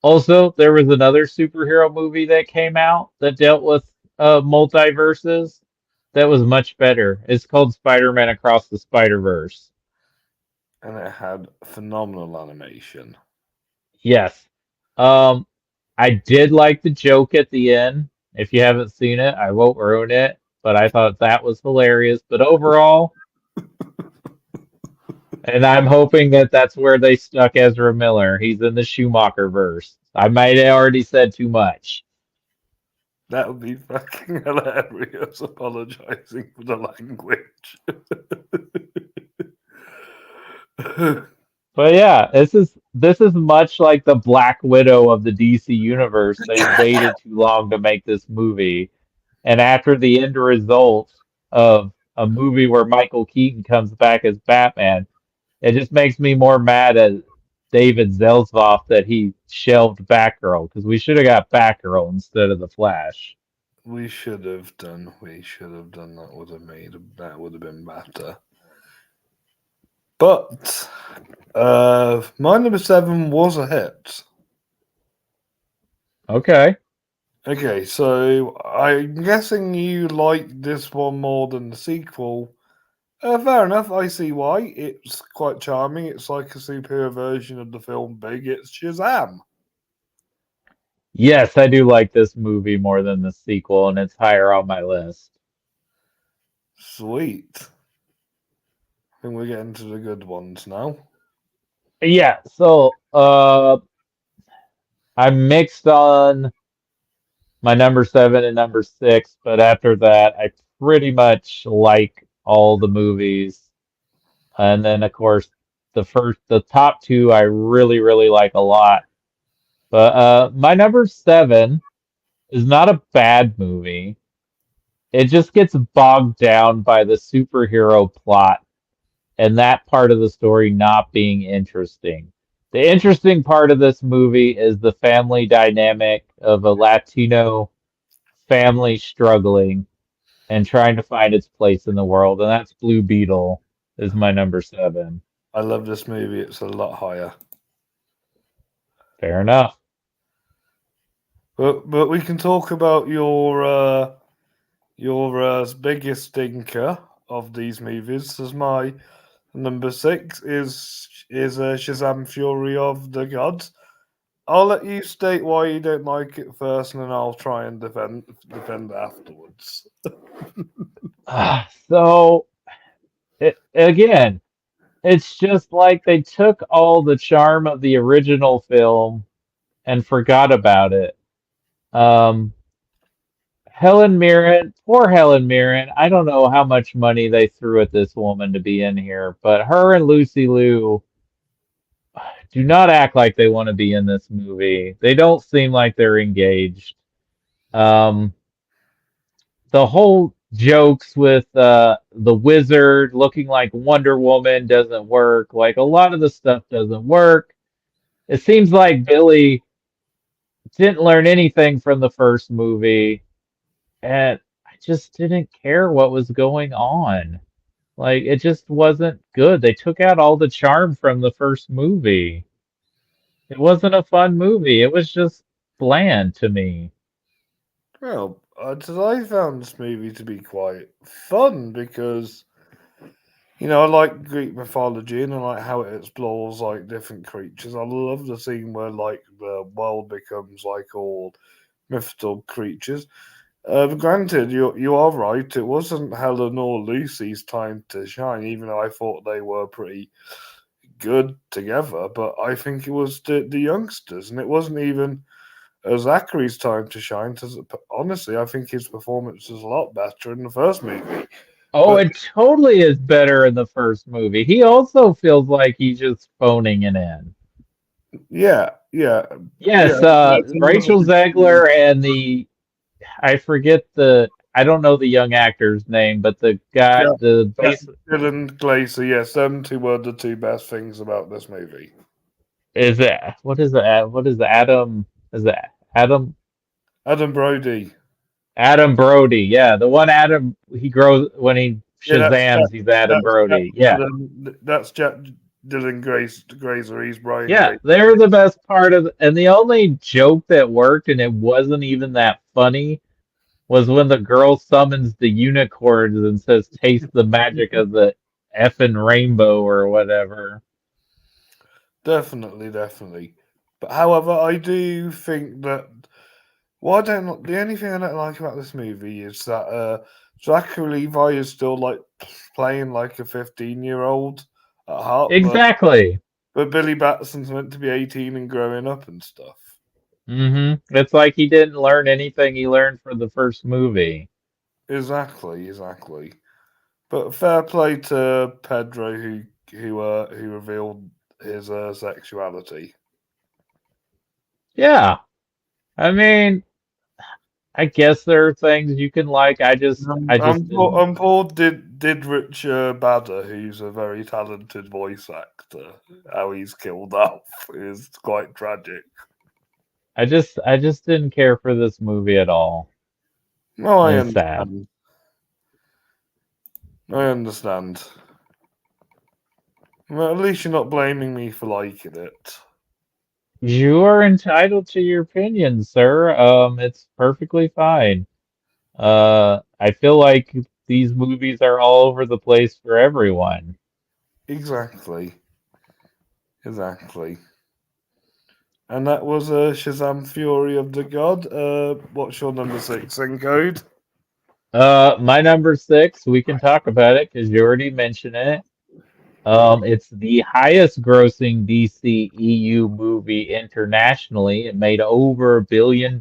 Also, there was another superhero movie that came out that dealt with multiverses that was much better. It's called Spider-Man Across the Spider-Verse. And it had phenomenal animation. Yes. Um, I did like the joke at the end. If you haven't seen it, I won't ruin it, but I thought that was hilarious. But overall, and I'm hoping that that's where they stuck Ezra Miller. He's in the Schumacher verse. I might have already said too much. That would be fucking hilarious, apologizing for the language. But yeah, this is much like the Black Widow of the DC universe. They waited too long to make this movie. And after the end result of a movie where Michael Keaton comes back as Batman, it just makes me more mad at David Zaslav that he shelved Batgirl because we should have got Batgirl instead of the Flash. We should have done. That would have been better. But my number 7 was a hit. Okay. Okay, so I'm guessing you like this one more than the sequel. Fair enough, I see why. It's quite charming. It's like a superior version of the film Big. It's Shazam. Yes, I do like this movie more than the sequel, and it's higher on my list. Sweet. I think we're getting to the good ones now. Yeah, so I'm mixed on my number 7 and number 6, but after that, I pretty much like all the movies. And then, of course, the top two, I really, really like a lot. But my number 7 is not a bad movie. It just gets bogged down by the superhero plot and that part of the story not being interesting. The interesting part of this movie is the family dynamic of a Latino family struggling and trying to find its place in the world, and that's Blue Beetle is my number 7. I love this movie. It's a lot higher. Fair enough. But we can talk about your biggest stinker of these movies. As my number six is Shazam: Fury of the Gods. I'll let you state why you don't like it first, and then I'll try and defend afterwards. So again, it's just like they took all the charm of the original film and forgot about it. Um, Helen Mirren, poor Helen Mirren. I don't know how much money they threw at this woman to be in here, but her and Lucy Liu do not act like they want to be in this movie. They don't seem like they're engaged. Um, the whole jokes with the wizard looking like Wonder Woman doesn't work. Like a lot of the stuff doesn't work. It seems like Billy didn't learn anything from the first movie, and I just didn't care what was going on. Like it just wasn't good. They took out all the charm from the first movie. It wasn't a fun movie. It was just bland to me. Well, I found this movie to be quite fun because I like Greek mythology and I like how it explores like different creatures. I love the scene where like the world becomes like all mythical creatures. Granted, you are right. It wasn't Helen or Lucy's time to shine, even though I thought they were pretty good together. But I think it was the youngsters, and it wasn't even Zachary's time to shine. Honestly, I think his performance was a lot better in the first movie. Oh, But it totally is better in the first movie. He also feels like he's just phoning it in. yeah, yeah, yeah. Yes, That's another Rachel good thing. Zegler and I forget I don't know the young actor's name, but the guy, Jack, the Jack base Dylan Glazer. Yes, them two were the two best things about this movie. is it, what is the Adam, is it Adam, Adam Brody. Adam Brody. Yeah, the one Adam, he grows, when he Yeah, that's Jack. Shazams, he's Adam That's Jack Brody. Yeah. Dylan. That's Jack Dylan Grazer. He's Brian Yeah, Grazer. they're the best part of, and the only joke that worked, and it wasn't even that funny, was when the girl summons the unicorns and says, "Taste the magic of the effing rainbow" or whatever. Definitely, definitely. But however, I do think that the only thing I don't like about this movie is that Zachary Levi is still like playing like a 15-year-old at heart, Exactly. but Billy Batson's meant to be 18 and growing up and stuff. It's like he didn't learn anything he learned from the first movie. Exactly, exactly. But fair play to Pedro who revealed his sexuality. Yeah, I mean, I guess there are things you can like. I just didn't. I'm Paul did Rich Badder, who's a very talented voice actor. How he's killed off is quite tragic. I just didn't care for this movie at all. No, And I it's sad. understand. I understand. Well, at least you're not blaming me for liking it. You are entitled to your opinion, sir. It's perfectly fine. I feel like these movies are all over the place for everyone. Exactly. Exactly. And that was Shazam Fury of the God. What's your number six in code? My number six, we can talk about it because you already mentioned it. It's the highest grossing DCEU movie internationally. It made over $1 billion.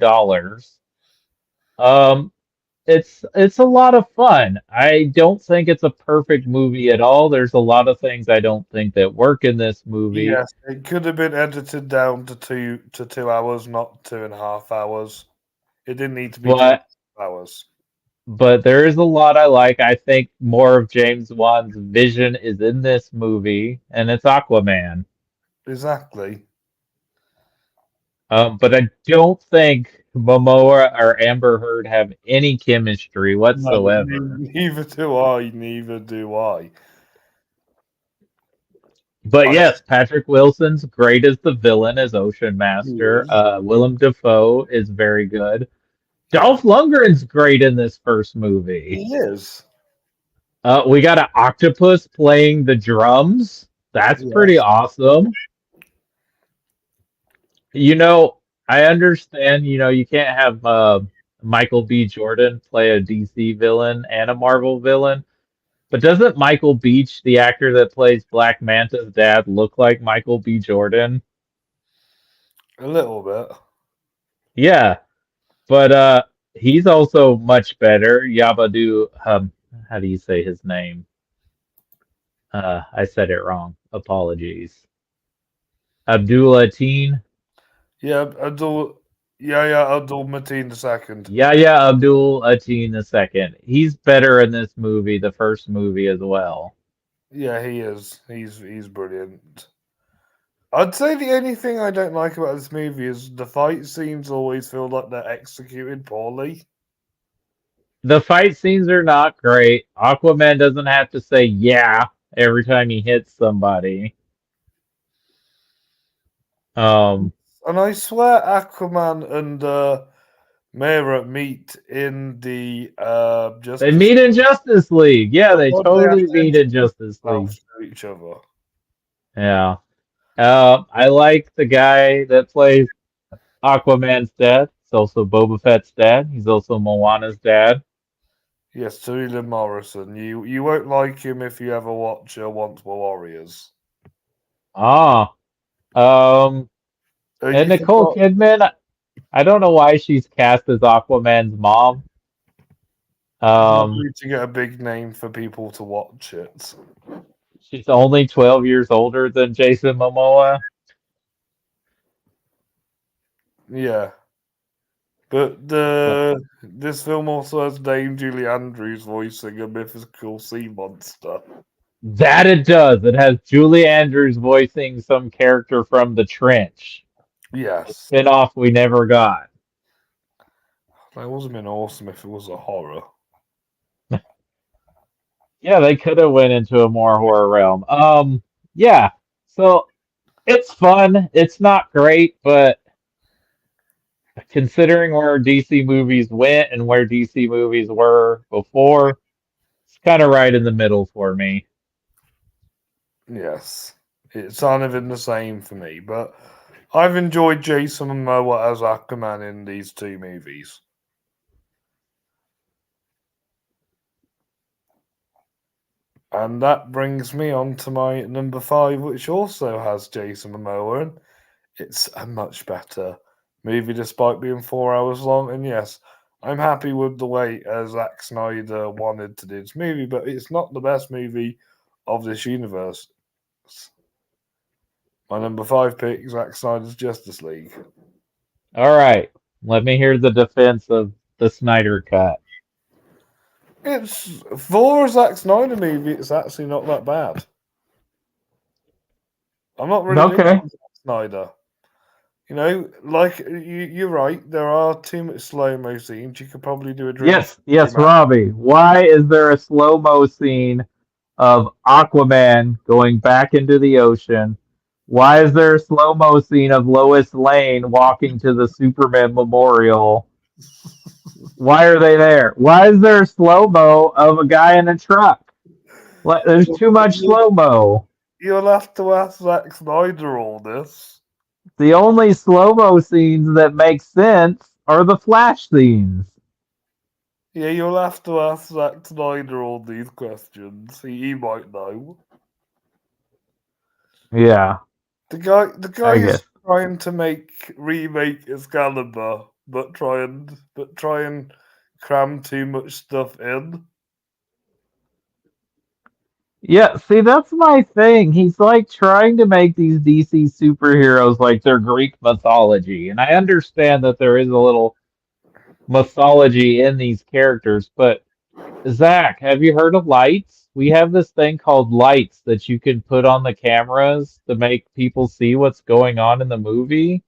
Um, it's a lot of fun. I don't think it's a perfect movie at all. There's a lot of things I don't think that work in this movie, Yes, it could have been edited down to 2 hours, not 2.5 hours. It didn't need to be two but hours. there is a lot I like. I think more of James Wan's vision is in this movie, and it's Aquaman. Exactly. But I don't think Momoa or Amber Heard have any chemistry No, whatsoever. neither do I. Neither do I. But I yes, Patrick Wilson's great as the villain as Ocean he Master. is. Willem Dafoe is very good. Dolph Lundgren's great in this first movie. He is. We got an octopus playing the drums. That's pretty Yes. awesome. You know, I understand, you can't have Michael B. Jordan play a DC villain and a Marvel villain, but doesn't Michael Beach, the actor that plays Black Manta's dad, look like Michael B. Jordan? A little bit. Yeah, but he's also much better. Yabadu, how do you say his name? I said it wrong. Apologies. Abdullah Teen. Yeah, Abdul. Yeah, Abdul Mateen the second. Yahya Abdul Ateen II. He's better in this movie, the first movie as well. Yeah, he is. He's brilliant. I'd say the only thing I don't like about this movie is the fight scenes always feel like they're executed poorly. The fight scenes are not great. Aquaman doesn't have to say yeah every time he hits somebody. Um, And I swear Aquaman and Mera meet in the they Justice. meet in Justice League. Yeah, they What they have totally to meet in Justice League. introduce to each other. Yeah. I like the guy that plays Aquaman's dad. He's also Boba Fett's dad. He's also Moana's dad. Yes, Tyrell Morrison. You won't like him if you ever watch Once Were Warriors. Ah. Um, and You Nicole forgot. Kidman, I don't know why she's cast as Aquaman's mom. Um, Probably to get a big name for people to watch it. she's only 12 years older than Jason Momoa. Yeah. But But this film also has Dame Julie Andrews voicing a mythical sea monster. that it does. It has Julie Andrews voicing some character from The Trench, the Yes. spinoff we never got. That would have been awesome if it was a horror. Yeah, they could have went into a more horror realm. Yeah. So it's fun. It's not great, but considering where DC movies went and where DC movies were before, it's kind of right in the middle for me. Yes. It's kind of in the same for me, but I've enjoyed Jason Momoa as Aquaman in these two movies. And that brings me on to my number 5, which also has Jason Momoa in. It's a much better movie despite being 4 hours long. And yes, I'm happy with the way Zack Snyder wanted to do this movie, but it's not the best movie of this universe. My number 5 pick, Zack Snyder's Justice League. All right. Let me hear the defense of the Snyder Cut. It's for a Zack Snyder movie. It's actually not that bad. I'm not really big Okay. on Zack Snyder. Like you're right. There are too much slow mo scenes. You could probably do a dream. Yes, Robbie. Why is there a slow-mo scene of Aquaman going back into the ocean? Why is there a slow-mo scene of Lois Lane walking to the Superman Memorial? Why are they there? Why is there a slow-mo of a guy in a truck? There's too much slow-mo. You'll have to ask Zack Snyder all this. The only slow-mo scenes that make sense are the flash scenes. Yeah, you'll have to ask Zack Snyder all these questions. He might know. Yeah, The guy I is guess. trying to remake Excalibur, but try and cram too much stuff in. Yeah, see, that's my thing. He's like trying to make these DC superheroes like they're Greek mythology. And I understand that there is a little mythology in these characters, but Zach, have you heard of lights? We have this thing called lights that you can put on the cameras to make people see what's going on in the movie.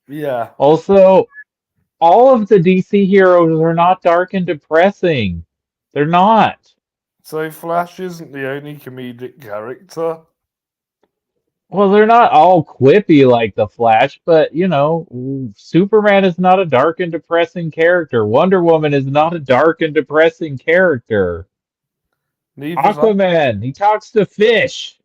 Yeah. Also, all of the DC heroes are not dark and depressing. They're not. So Flash isn't the only comedic character. Well, they're not all quippy like the Flash, but Superman is not a dark and depressing character. Wonder Woman is not a dark and depressing character. Neither's Aquaman, he talks to fish.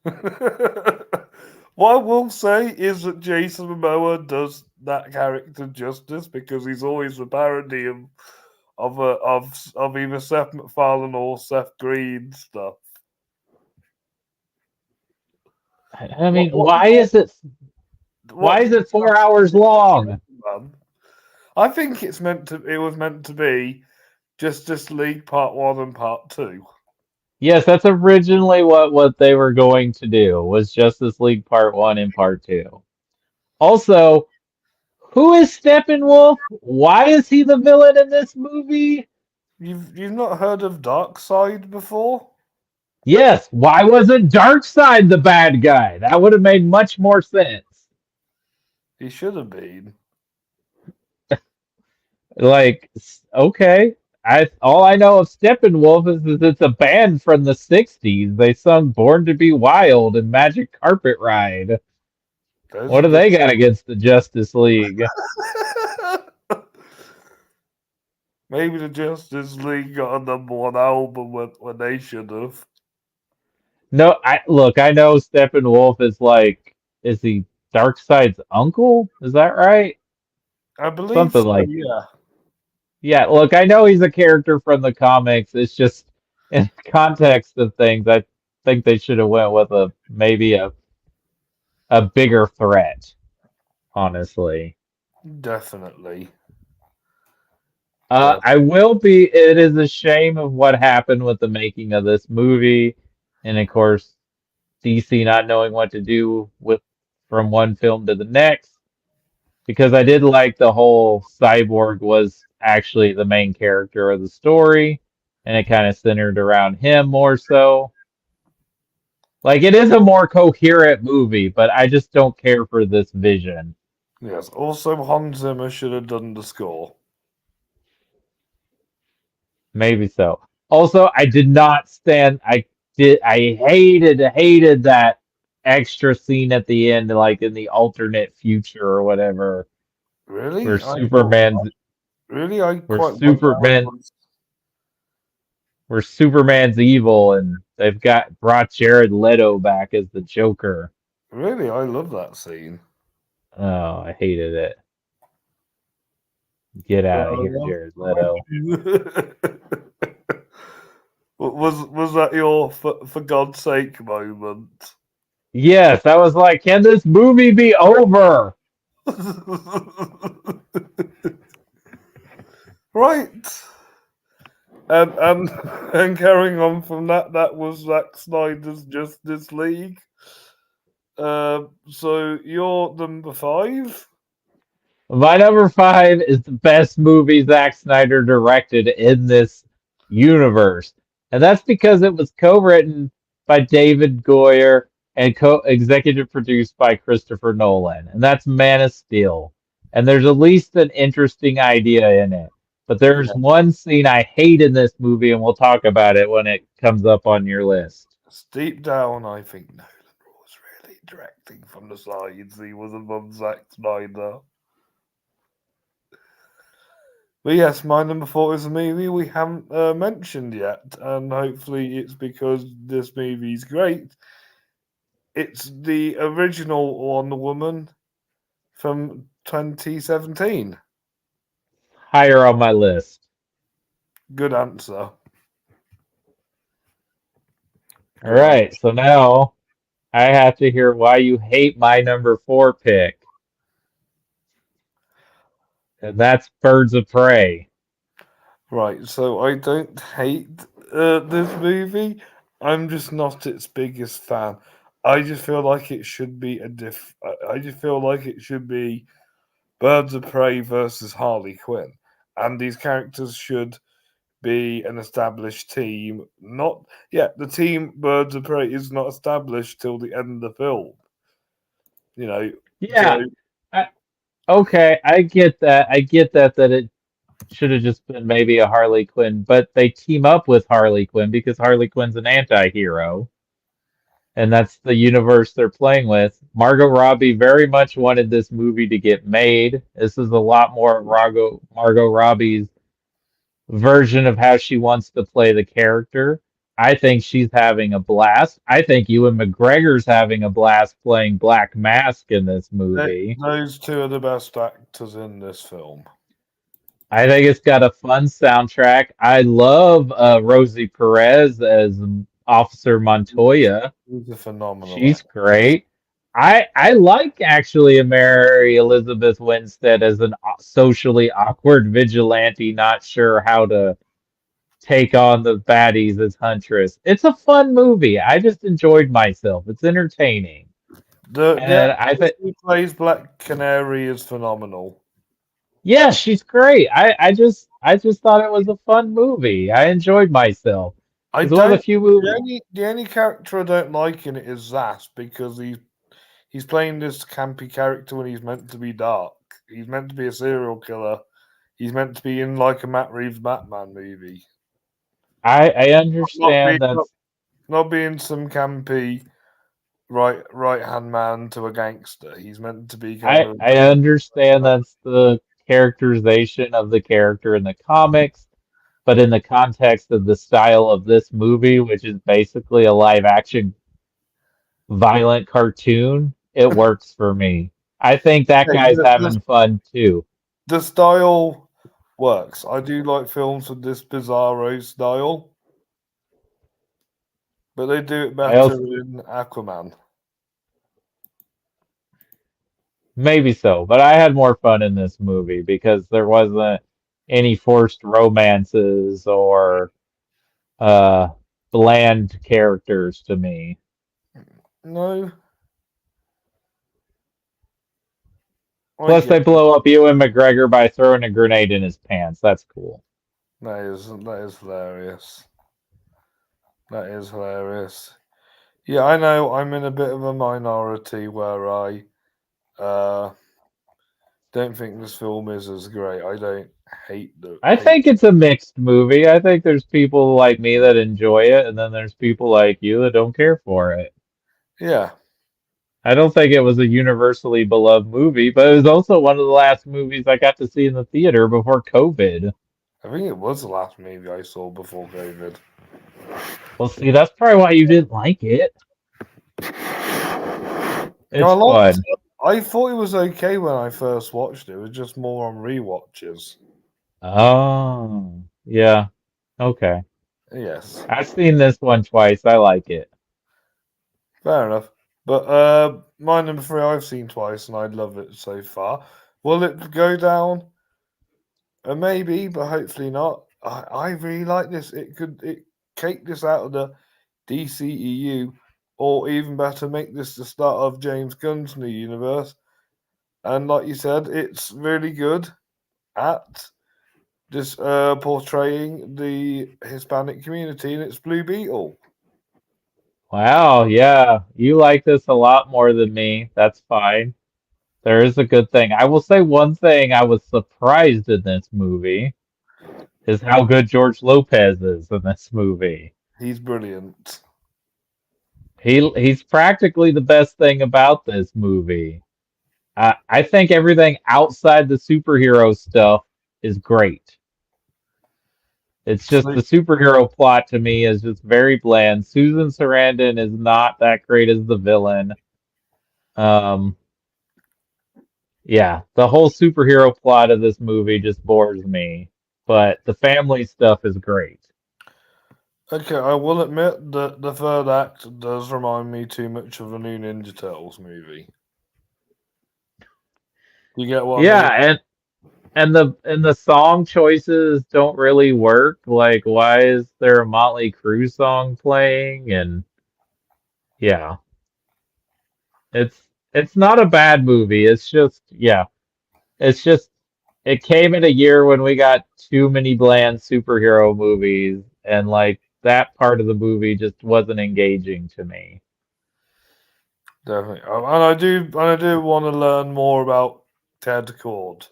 What I will say is that Jason Momoa does that character justice because he's always a parody of either Seth MacFarlane or Seth Green stuff. I What mean, what what why did is you it 4 hours long? man? I think it was meant to be Justice League Part One and Part Two. Yes, that's originally what they were going to do was Justice League Part 1 and Part 2. Also, who is Steppenwolf? Why is he the villain in this movie? You've not heard of Darkseid before? Yes, why wasn't Darkseid the bad guy? That would have made much more sense. He should have been. Like, okay. All I know of Steppenwolf is it's a band from the 60s. They sung Born to Be Wild and Magic Carpet Ride. Those What are do good. they got against the Justice League? Maybe the Justice League got a #1 album when they should have. No, I know Steppenwolf is he Darkseid's uncle? Is that right? I believe Something so, like yeah. Yeah, look, I know he's a character from the comics. It's just in context of things, I think they should have went with maybe a bigger threat, honestly. Definitely. But It is a shame of what happened with the making of this movie, and of course, DC not knowing what to do with from one film to the next, because I did like the whole Cyborg was actually the main character of the story, and it kind of centered around him more so. Like, it is a more coherent movie, but I just don't care for this vision. yes, also Hans Zimmer should have done the score. Maybe so. Also, I did not stand. I hated that extra scene at the end, like in the alternate future or whatever, where Really? Superman's I where quite like how it Superman was. where Superman's evil, and they've brought Jared Leto back as the Joker. Really, I love that scene. Oh, I hated it. Get out of here, Uh, Jared Leto. was that your for God's sake moment? Yes, I was like, can this movie be over? Right. And and carrying on from that, that was Zack Snyder's Justice League. So you're #5. My number 5 is the best movie Zack Snyder directed in this universe. And that's because it was co-written by David Goyer and co-executive produced by Christopher Nolan. And that's Man of Steel. And there's at least an interesting idea in it. But there's Yeah. one scene I hate in this movie, and we'll talk about it when it comes up on your list. Deep down, I think Nolan was really directing from the sides. He was above Zack Snyder. But yes, my #4 is a movie we haven't mentioned yet, and hopefully it's because this movie's great. It's the original Wonder Woman from 2017. Higher on my list. Good answer. All Good answer. right, so now I have to hear why you hate my number 4 pick. And that's Birds of Prey. Right, so I don't hate this movie. I'm just not its biggest fan. I just feel like it should be I just feel like it should be Birds of Prey versus Harley Quinn, and these characters should be an established team. Not yet. The team Birds of Prey is not established till the end of the film. You know, so Yeah, I, okay, I get that. I get that it should have just been maybe a Harley Quinn, but they team up with Harley Quinn because Harley Quinn's an anti-hero. and that's the universe they're playing with. Margot Robbie very much wanted this movie to get made. This is a lot more of Margot Robbie's version of how she wants to play the character. I think she's having a blast. I think Ewan McGregor's having a blast playing Black Mask in this movie. Those two are the best actors in this film. I think it's got a fun soundtrack. I love Rosie Perez as Officer Montoya. He's a phenomenal She's actress. great. I like actually Mary Elizabeth Winstead as an socially awkward vigilante, not sure how to take on the baddies as Huntress. It's a fun movie. I just enjoyed myself. It's entertaining. The And I actress think who plays Black Canary is phenomenal. yeah, she's great. I just thought it was a fun movie. I enjoyed myself. I It's one of the don't. few movies. The only character I don't like in it is Zack because he's playing this campy character when he's meant to be dark. He's meant to be a serial killer. He's meant to be in like a Matt Reeves Batman movie. I Not being understand not, that's not being some campy right hand man to a gangster. He's meant to be kind of I understand that's the characterization of the character in the comics, but in the context of the style of this movie, which is basically a live action violent cartoon, it works for me. I think that Hey, guy's having fun too. the style works. I do like films with this bizarro style, but they do it I better also in Aquaman. maybe so, but I had more fun in this movie because there wasn't any forced romances or uh bland characters to me. No, I Plus, get they blow up Ewan McGregor by throwing a grenade in his pants. That's cool. that is hilarious. That is hilarious. Yeah, I know. I'm in a bit of a minority where I uh, don't think this film is as great. I don't I hate. think it's a mixed movie. I think there's people like me that enjoy it, and then there's people like you that don't care for it. Yeah, I don't think it was a universally beloved movie, but it was also one of the last movies I got to see in the theater before COVID. I think it was the last movie I saw before COVID. Well, see, that's probably why you didn't like it. No, It's fun. I thought it was okay when I first watched it. It was just more on rewatches. Oh, yeah. Okay. Yes, I've seen this one twice. I like it. fair enough. But my number three I've seen twice and I love it so far. Will it go down? Maybe, but hopefully not. I really like this. It take this out of the DCEU, or even better, make this the start of James Gunn's new universe. And like you said, it's really good at just portraying the Hispanic community, and it's Blue Beetle. Wow, yeah. You like this a lot more than me. That's fine. There is a good thing. I will say one thing I was surprised in this movie is how good George Lopez is in this movie. He's brilliant. He's practically the best thing about this movie. I think everything outside the superhero stuff is great. It's just So, the superhero plot to me is just very bland. Susan Sarandon is not that great as the villain. Um, yeah, the whole superhero plot of this movie just bores me. But the family stuff is great. okay, I will admit that the third act does remind me too much of a new Ninja Turtles movie. You get what I Yeah, mean? and the song choices don't really work. Like, why is there a Motley Crue song playing? And yeah, it's not a bad movie. It's just yeah, it's just it came in a year when we got too many bland superhero movies, and like that part of the movie just wasn't engaging to me. Definitely, and I do want to learn more about Ted Cord.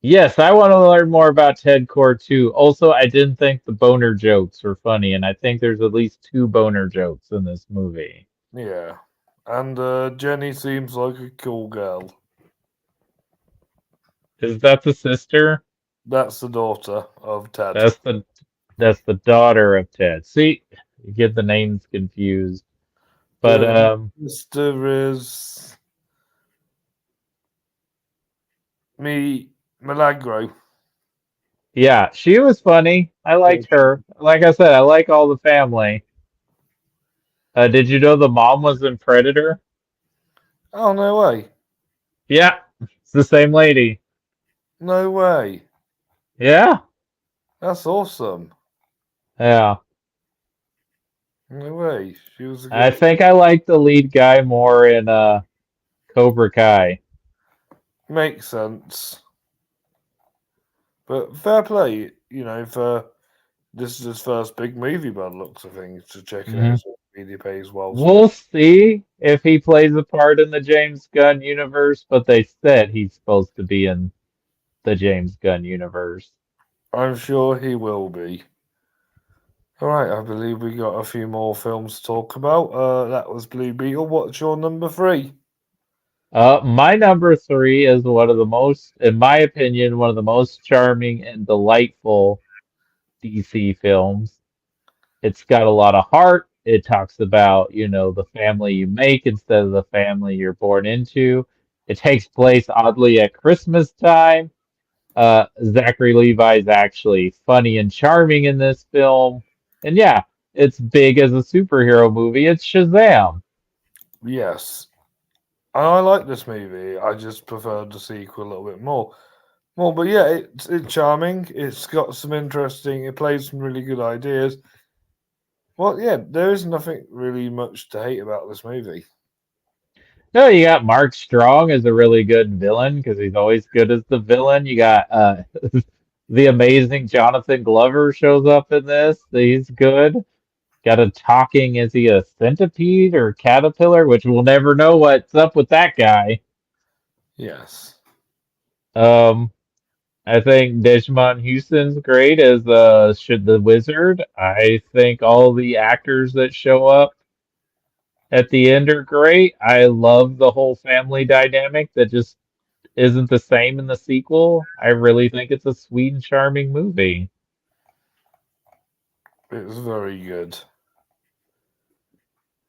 Yes, I want to learn more about Ted Core too. Also, I didn't think the boner jokes were funny, and I think there's at least two boner jokes in this movie. Yeah. And Jenny seems like a cool girl. Is that the sister? That's the daughter of Ted. That's the daughter of Ted. See, you get the names confused. But The sister is me Milagro. yeah, she was funny. I liked her. Like I said, I like all the family. Did you know the mom was in Predator? Oh, no way. Yeah, it's the same lady. No way. Yeah, That's awesome. yeah. No way. She was a I good. think I like the lead guy more in Cobra Kai. Makes sense. But fair play, for this is his first big movie by the looks of things, to check it out. Hmm. So media pays well spent. We'll see if he plays a part in the James Gunn universe, but they said he's supposed to be in the James Gunn universe. I'm sure he will be. Alright, I believe we got a few more films to talk about. That was Blue Beetle. What's your number three? My number three is one of the most, in my opinion, one of the most charming and delightful DC films. It's got a lot of heart. It talks about, the family you make instead of the family you're born into. It takes place oddly at Christmas time. Zachary Levi is actually funny and charming in this film. And yeah, it's big as a superhero movie. It's Shazam. Yes. And I like this movie. I just preferred the sequel a little bit more. Well, but yeah, it's charming. It's got some interesting. It plays some really good ideas. Well, yeah, there is nothing really much to hate about this movie. No, you got Mark Strong as a really good villain because he's always good as the villain. You got the amazing Jonathan Glover shows up in this. He's good. Got a talking, is he a centipede or caterpillar? Which we'll never know what's up with that guy. Yes. Um, I think Digimon Houston's great as should the wizard. I think all the actors that show up at the end are great. I love the whole family dynamic that just isn't the same in the sequel. I really think it's a sweet and charming movie. It's very good.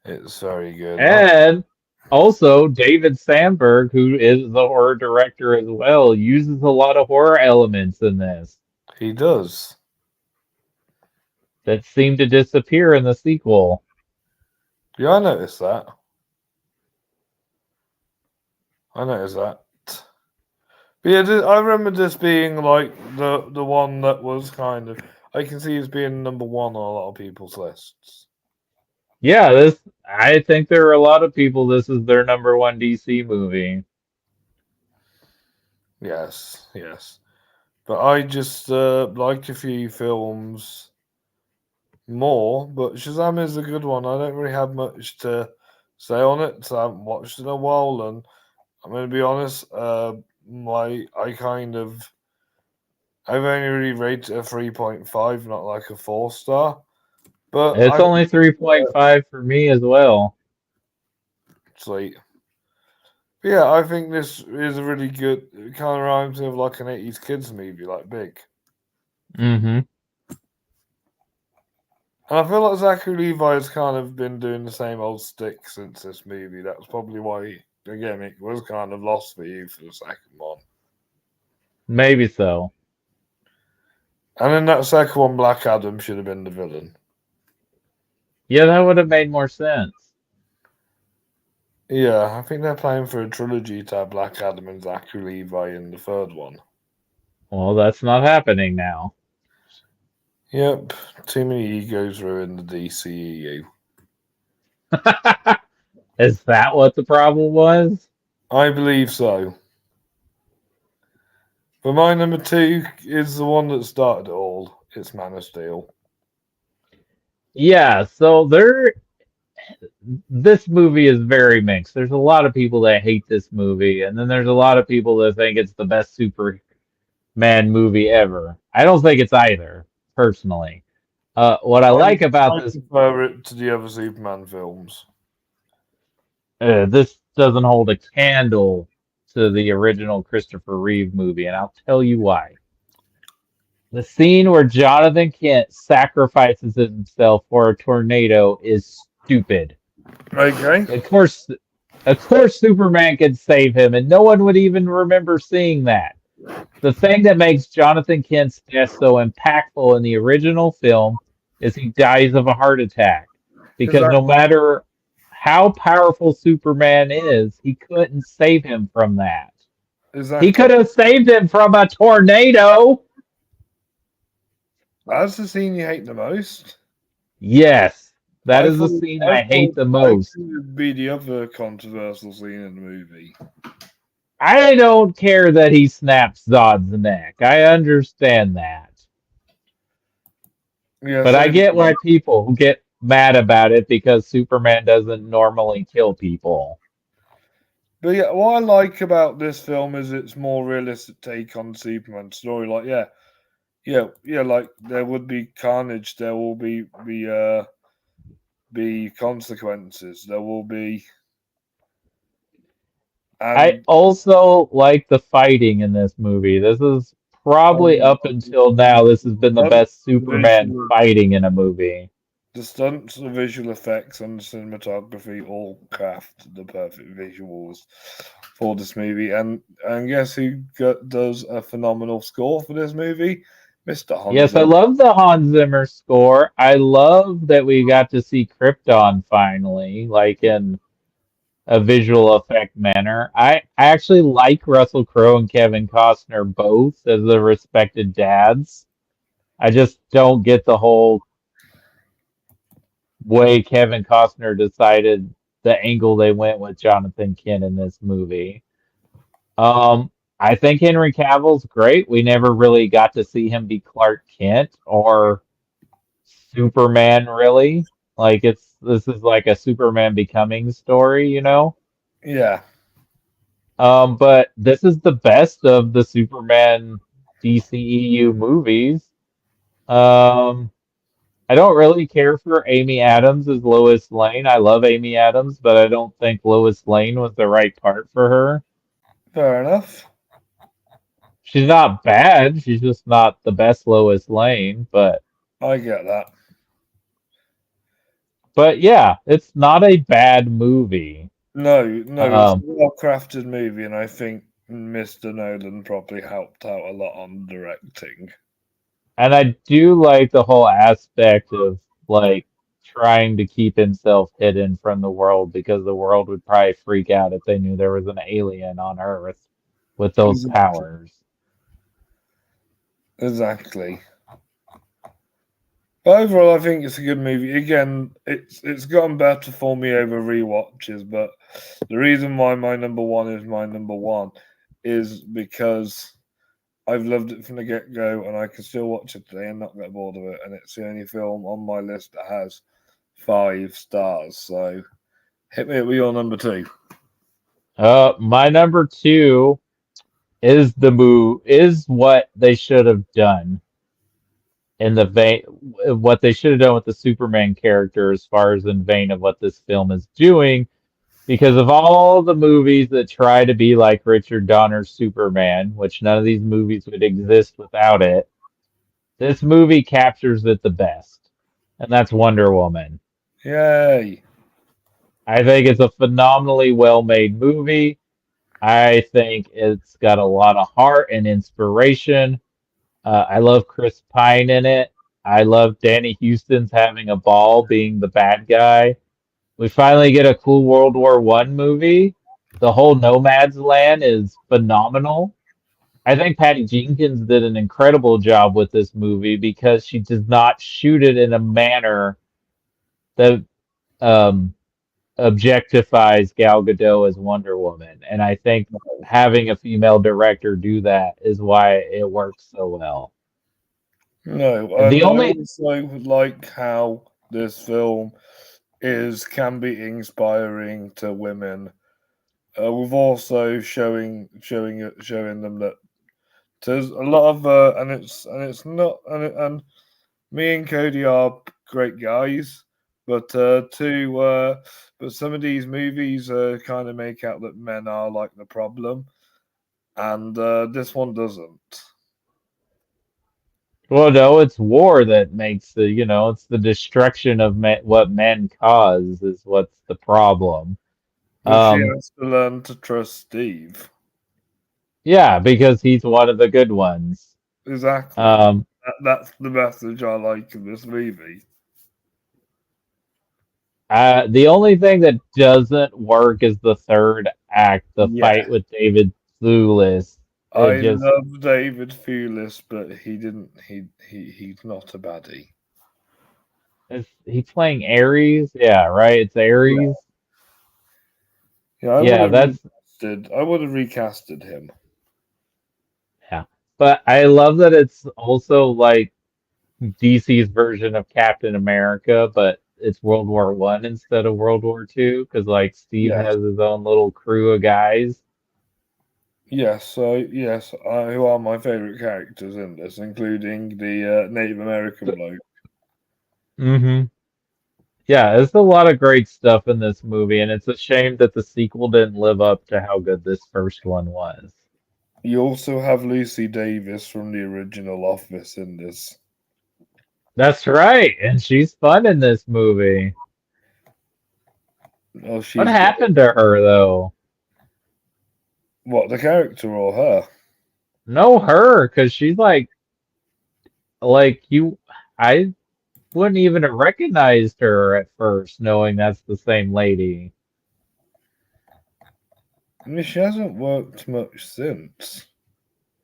It's very good. And also, David Sandberg, who is the horror director as well, uses a lot of horror elements in this He does. that seem to disappear in the sequel. Yeah, I noticed that. I noticed that. But yeah, I remember this being like the one that was kind of. I can see as being number one on a lot of people's lists. Yeah, I think there are a lot of people this is their number one DC movie. Yes, yes. But I just like a few films more. But Shazam is a good one. I don't really have much to say on it. So I haven't watched it in a while, and I'm going to be honest. I kind of I've only really rated a 3.5, not like a 4 star. But It's I only 3.5 for me as well. sweet. But yeah, I think this is a really good. It kind of reminds me of like an 80s kids movie, like Big. Hmm. And I feel like Zachary Levi has kind of been doing the same old stick since this movie. That's probably why, again, it was kind of lost for you for the second one. Maybe so. And in that second one, Black Adam should have been the villain. Yeah, that would have made more sense. Yeah, I think they're playing for a trilogy to have Black Adam and Zachary Levi in the third one. Well, that's not happening now. Yep, too many egos ruin the DCEU. Is that what the problem was? I believe so. But my number two is the one that started it all. It's Man of Steel. Yeah, so this movie is very mixed. There's a lot of people that hate this movie, and then there's a lot of people that think it's the best superhero Man movie ever. I don't think it's either, personally. What I like about I this, prefer it to the other Superman films. this doesn't hold a candle to the original Christopher Reeve movie, and I'll tell you why. The scene where Jonathan Kent sacrifices himself for a tornado is stupid. Okay. Of course, Superman could save him, and no one would even remember seeing that. The thing that makes Jonathan Kent's death so impactful in the original film is he dies of a heart attack. Because no Exactly. matter how powerful Superman is, he couldn't save him from that. He Exactly. could have saved him from a tornado. That's the scene you hate the most. Yes, that I is the thought scene I hate the I thought most. it would be the other controversial scene in the movie. I don't care that he snaps Zod's neck. I understand that. Yeah, But I so get why people who get mad about it because Superman doesn't normally kill people. but yeah, what I like about this film is its more realistic take on Superman's story. Like, yeah, like there would be carnage, there will be consequences, there will be, I and also like the fighting in this movie. This is probably um, up until now, this has been the stunts, best Superman fighting in a movie. the stunts, the visual effects, and the cinematography all craft the perfect visuals for this movie. And guess who does a phenomenal score for this movie? Mr. Hans Yes, I Zimmer. love the Hans Zimmer score. I love that we got to see Krypton finally, like in a visual effect manner. I actually like Russell Crowe and Kevin Costner both as the respected dads. I just don't get the whole way Kevin Costner decided the angle they went with Jonathan Kent in this movie. I think Henry Cavill's great. We never really got to see him be Clark Kent or Superman, really. Like this is like a Superman becoming story, you know? Yeah, But this is the best of the Superman DCEU movies. Um, I don't really care for Amy Adams as Lois Lane. I love Amy Adams, but I don't think Lois Lane was the right part for her. fair enough. She's not bad. She's just not the best Lois Lane. I get that. But yeah, it's not a bad movie. No, it's a Um, well crafted movie, and I think Mr. Nolan probably helped out a lot on directing. and I do like the whole aspect of like trying to keep himself hidden from the world because the world would probably freak out if they knew there was an alien on Earth with those Exactly. powers. Exactly. But overall, I think it's a good movie. Again, it's gotten better for me over rewatches, but the reason why my number one is my number one is because I've loved it from the get go, and I can still watch it today and not get bored of it. And it's the only film on my list that has 5 stars. So hit me with your number two. My number two is is what they should have done in the vein what they should have done with the Superman character as far as in vein of what this film is doing because of all the movies that try to be like Richard Donner's Superman, which none of these movies would exist without it. This movie captures it the best, and that's Wonder Woman. Yay! I think it's a phenomenally well-made movie. I think it's got a lot of heart and inspiration. I love Chris Pine in it. I love Danny Houston's having a ball being the bad guy. We finally get a cool World War One movie. The whole Nomad's Land is phenomenal. I think Patty Jenkins did an incredible job with this movie because she does not shoot it in a manner that um, objectifies Gal Gadot as Wonder Woman. And I think having a female director do that is why it works so well. No, The and I only also like how this film is can be inspiring to women. We've also showing them that There's a lot of and it's not and me and Cody are great guys, but but some of these movies kind of make out that men are like the problem, and this one doesn't. Well, no, it's war that makes it's the destruction of what men cause is what's the problem. But she Um, has to learn to trust Steve. yeah, because he's one of the good ones. Exactly. Um, That's the message I like in this movie. the only thing that doesn't work is the third act, the Yeah, fight with David Thewlis. It I just love David Thewlis, but he didn't. He's not a baddie. is he playing Ares? Yeah, right. It's Yeah, Ares. yeah. I would Yeah, have that's recasted. I would have recasted him. yeah. But I love that it's also like DC's version of Captain America, but it's World War I instead of World War II, because like Steve Yes, has his own little crew of guys. yes. So yes, who are my favorite characters in this, including the Native American bloke. Mm-hmm. Yeah, there's a lot of great stuff in this movie, and it's a shame that the sequel didn't live up to how good this first one was. You also have Lucy Davis from the original Office in this. That's right, and she's fun in this movie. Oh, What she's great. happened to her though? What, the character or her? No, her, because she's like you. I wouldn't even have recognized her at first, knowing that's the same lady. I mean, she hasn't worked much since.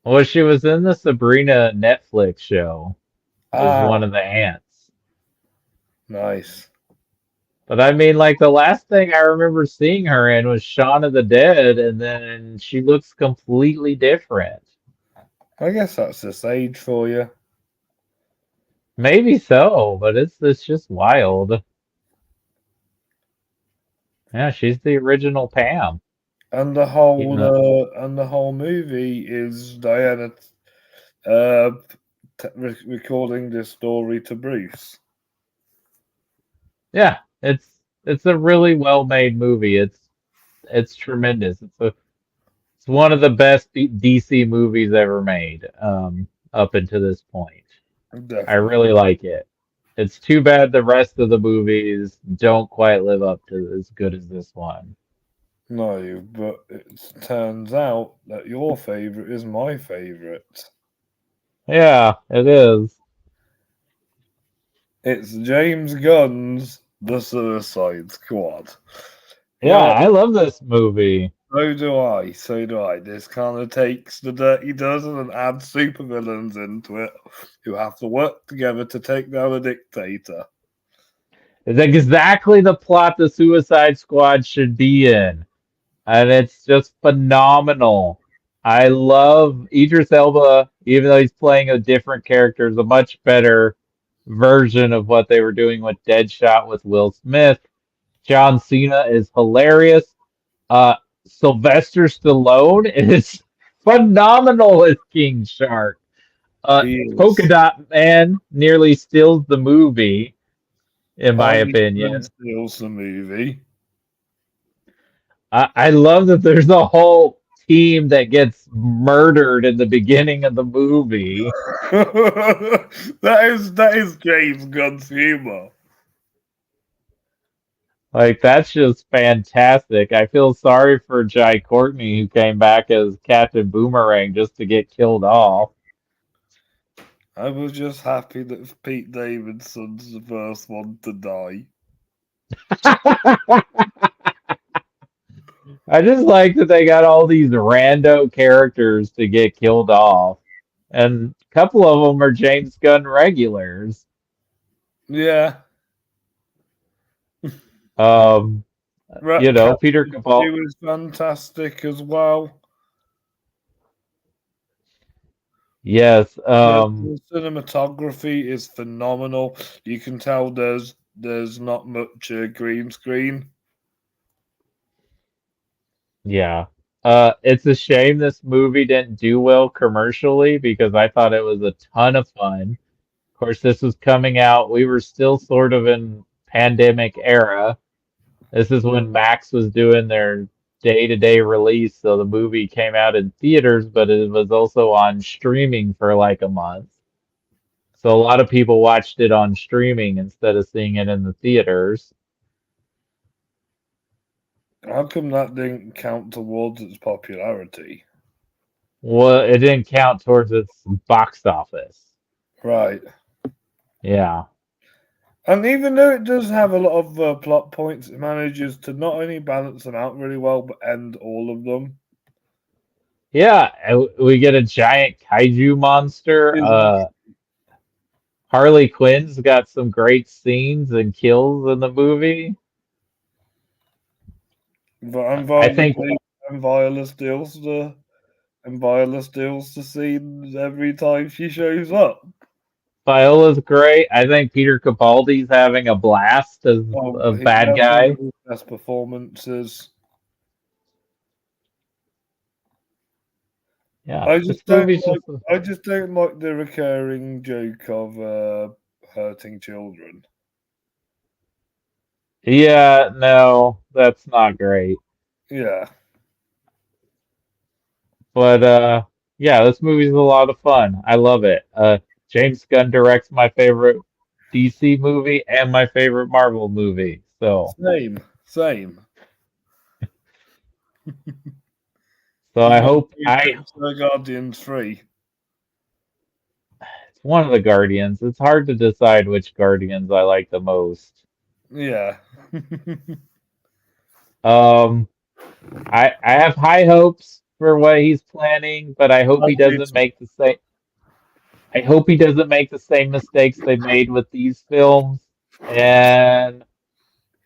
Well, she was in the Sabrina Netflix show as Ah, one of the ants. nice. But I mean, like the last thing I remember seeing her in was Shaun of the Dead, and then she looks completely different. I guess that's this age for you. Maybe so, but it's just wild. Yeah, she's the original Pam. And the Even whole though, movie is Diana uh, recording this story to Bruce. yeah, it's a really well made movie. It's tremendous. It's one of the best DC movies ever made, up until this point. I really Definitely. like it. It's too bad the rest of the movies don't quite live up to as good as this one. No, but it turns out that your favorite is my favorite. Yeah, it is. It's James Gunn's The Suicide Squad. You Yeah, know, I love this movie. so do I. So do I. This kind of takes the Dirty Dozen and adds supervillains into it who have to work together to take down a dictator. It's exactly the plot the Suicide Squad should be in. And it's just phenomenal. I love Idris Elba, even though he's playing a different character, is a much better version of what they were doing with Deadshot with Will Smith. John Cena is hilarious. Uh, Sylvester Stallone is phenomenal as King Shark. He Polka is. Dot Man nearly steals the movie, in my Harley Quinn opinion. steals the movie. I love that there's a whole team that gets murdered in the beginning of the movie. that is James Gunn's humor. Like that's just fantastic. I feel sorry for Jai Courtney who came back as Captain Boomerang just to get killed off. I was just happy that Pete Davidson's the first one to die. I just like that they got all these rando characters to get killed off, and a couple of them are James Gunn regulars. Yeah, Um, Peter He Capaldi. was fantastic as well. Yes. The cinematography is phenomenal. You can tell there's not much green screen. Yeah. It's a shame this movie didn't do well commercially because I thought it was a ton of fun. Of course, this was coming out. We were still sort of in pandemic era. This is when Max was doing their day-to-day release, so the movie came out in theaters, but it was also on streaming for like a month. So a lot of people watched it on streaming instead of seeing it in the theaters. How come that didn't count towards its popularity? Well, it didn't count towards its box office. Right. Yeah. And even though it does have a lot of plot points, it manages to not only balance them out really well, but end all of them. Yeah, we get a giant kaiju monster. Isn't Harley Quinn's got some great scenes and kills in the movie. and I think Viola steals the scene every time she shows up. Viola's great. I think Peter Capaldi's having a blast as a He bad has one of guy. his best performances. Yeah, this movie's just I just don't like the recurring joke of hurting children. yeah, no, that's not great. Yeah. But yeah, this movie's a lot of fun. I love it. James Gunn directs my favorite DC movie and my favorite Marvel movie. So Same. so He's I not hope I fixed the Guardians 3. it's one of the Guardians. It's hard to decide which Guardians I like the most. Yeah. Um I have high hopes for what he's planning, but I hope I he do doesn't make the same I hope he doesn't make the same mistakes they made with these films. And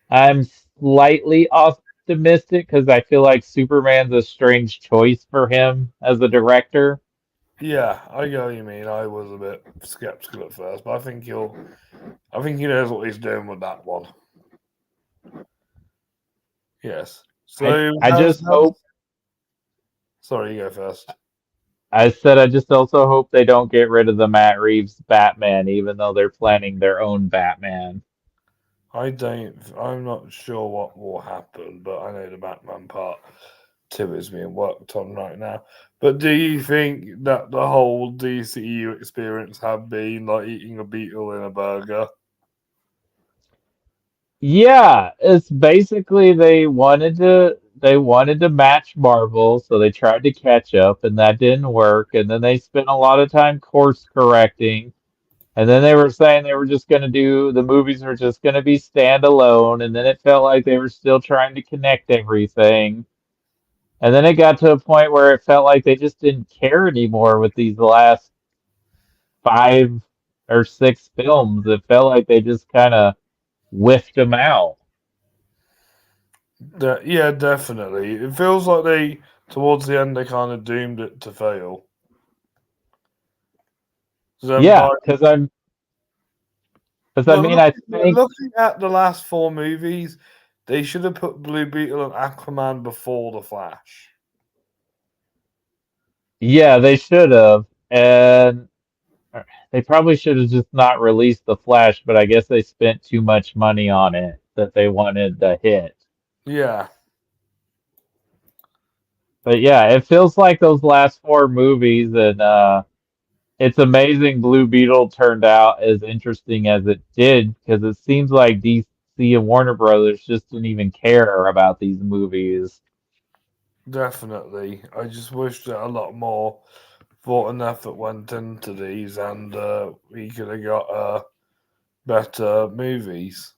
I'm slightly optimistic because I feel like Superman's a strange choice for him as a director. Yeah, I get what you mean. I was a bit skeptical at first, but I think he knows what he's doing with that one. Yes. So I just hope sorry, you go first. I said I just also hope they don't get rid of the Matt Reeves Batman, even though they're planning their own Batman. I'm not sure what will happen, but I know the Batman part 2 is being worked on right now. But do you think that the whole DCEU experience have been like eating a beetle in a burger? Yeah, it's basically they wanted to match Marvel, so they tried to catch up and that didn't work, and then they spent a lot of time course correcting, and then they were saying they were just going to do the movies were just going to be standalone, and then it felt like they were still trying to connect everything. And then it got to a point where it felt like they just didn't care anymore with these last 5 or 6 films. It felt like they just kind of whiffed them out. Yeah, definitely. It feels like towards the end, they kind of doomed it to fail. Then Yeah, by because I But mean, I think, looking at the last 4 movies, they should have put Blue Beetle and Aquaman before The Flash. yeah, they should have, and they probably should have just not released the Flash. But I guess they spent too much money on it that they wanted to hit. Yeah, But yeah, it feels like those last 4 movies, and it's amazing Blue Beetle turned out as interesting as it did because it seems like DC and Warner Brothers just didn't even care about these movies. definitely. I just wish that a lot more thought and effort went into these, and we could have got better movies.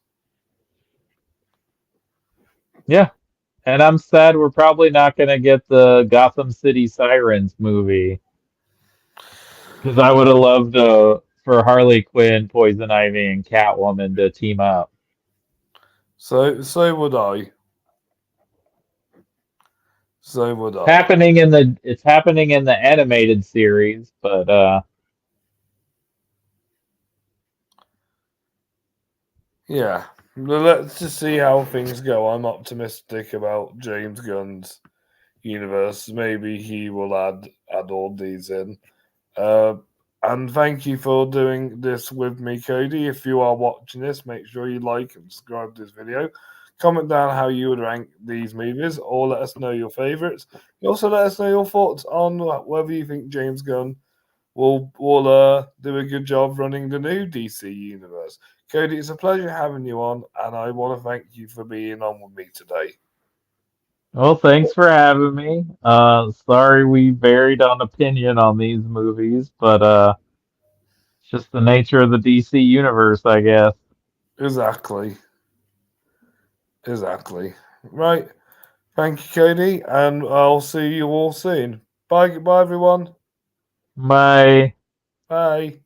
Yeah, and I'm sad we're probably not going to get the Gotham City Sirens movie because I would have loved for Harley Quinn, Poison Ivy, and Catwoman to team up. So would I. So would I. It's happening in the animated series, but Yeah. Let's just see how things go. I'm optimistic about James Gunn's universe, maybe he will add all these in. Uh, and thank you for doing this with me, Cody. If you are watching this, make sure you like and subscribe to this video. Comment down how you would rank these movies, or let us know your favourites. You also let us know your thoughts on whether you think James Gunn will do a good job running the new DC universe. Cody, it's a pleasure having you on, and I want to thank you for being on with me today. Well, thanks for having me. Sorry we varied on opinion on these movies, but it's just the nature of the DC universe, I guess. Exactly. Exactly. Right. Thank you, Cody, and I'll see you all soon. Bye, goodbye, everyone. Bye. Bye.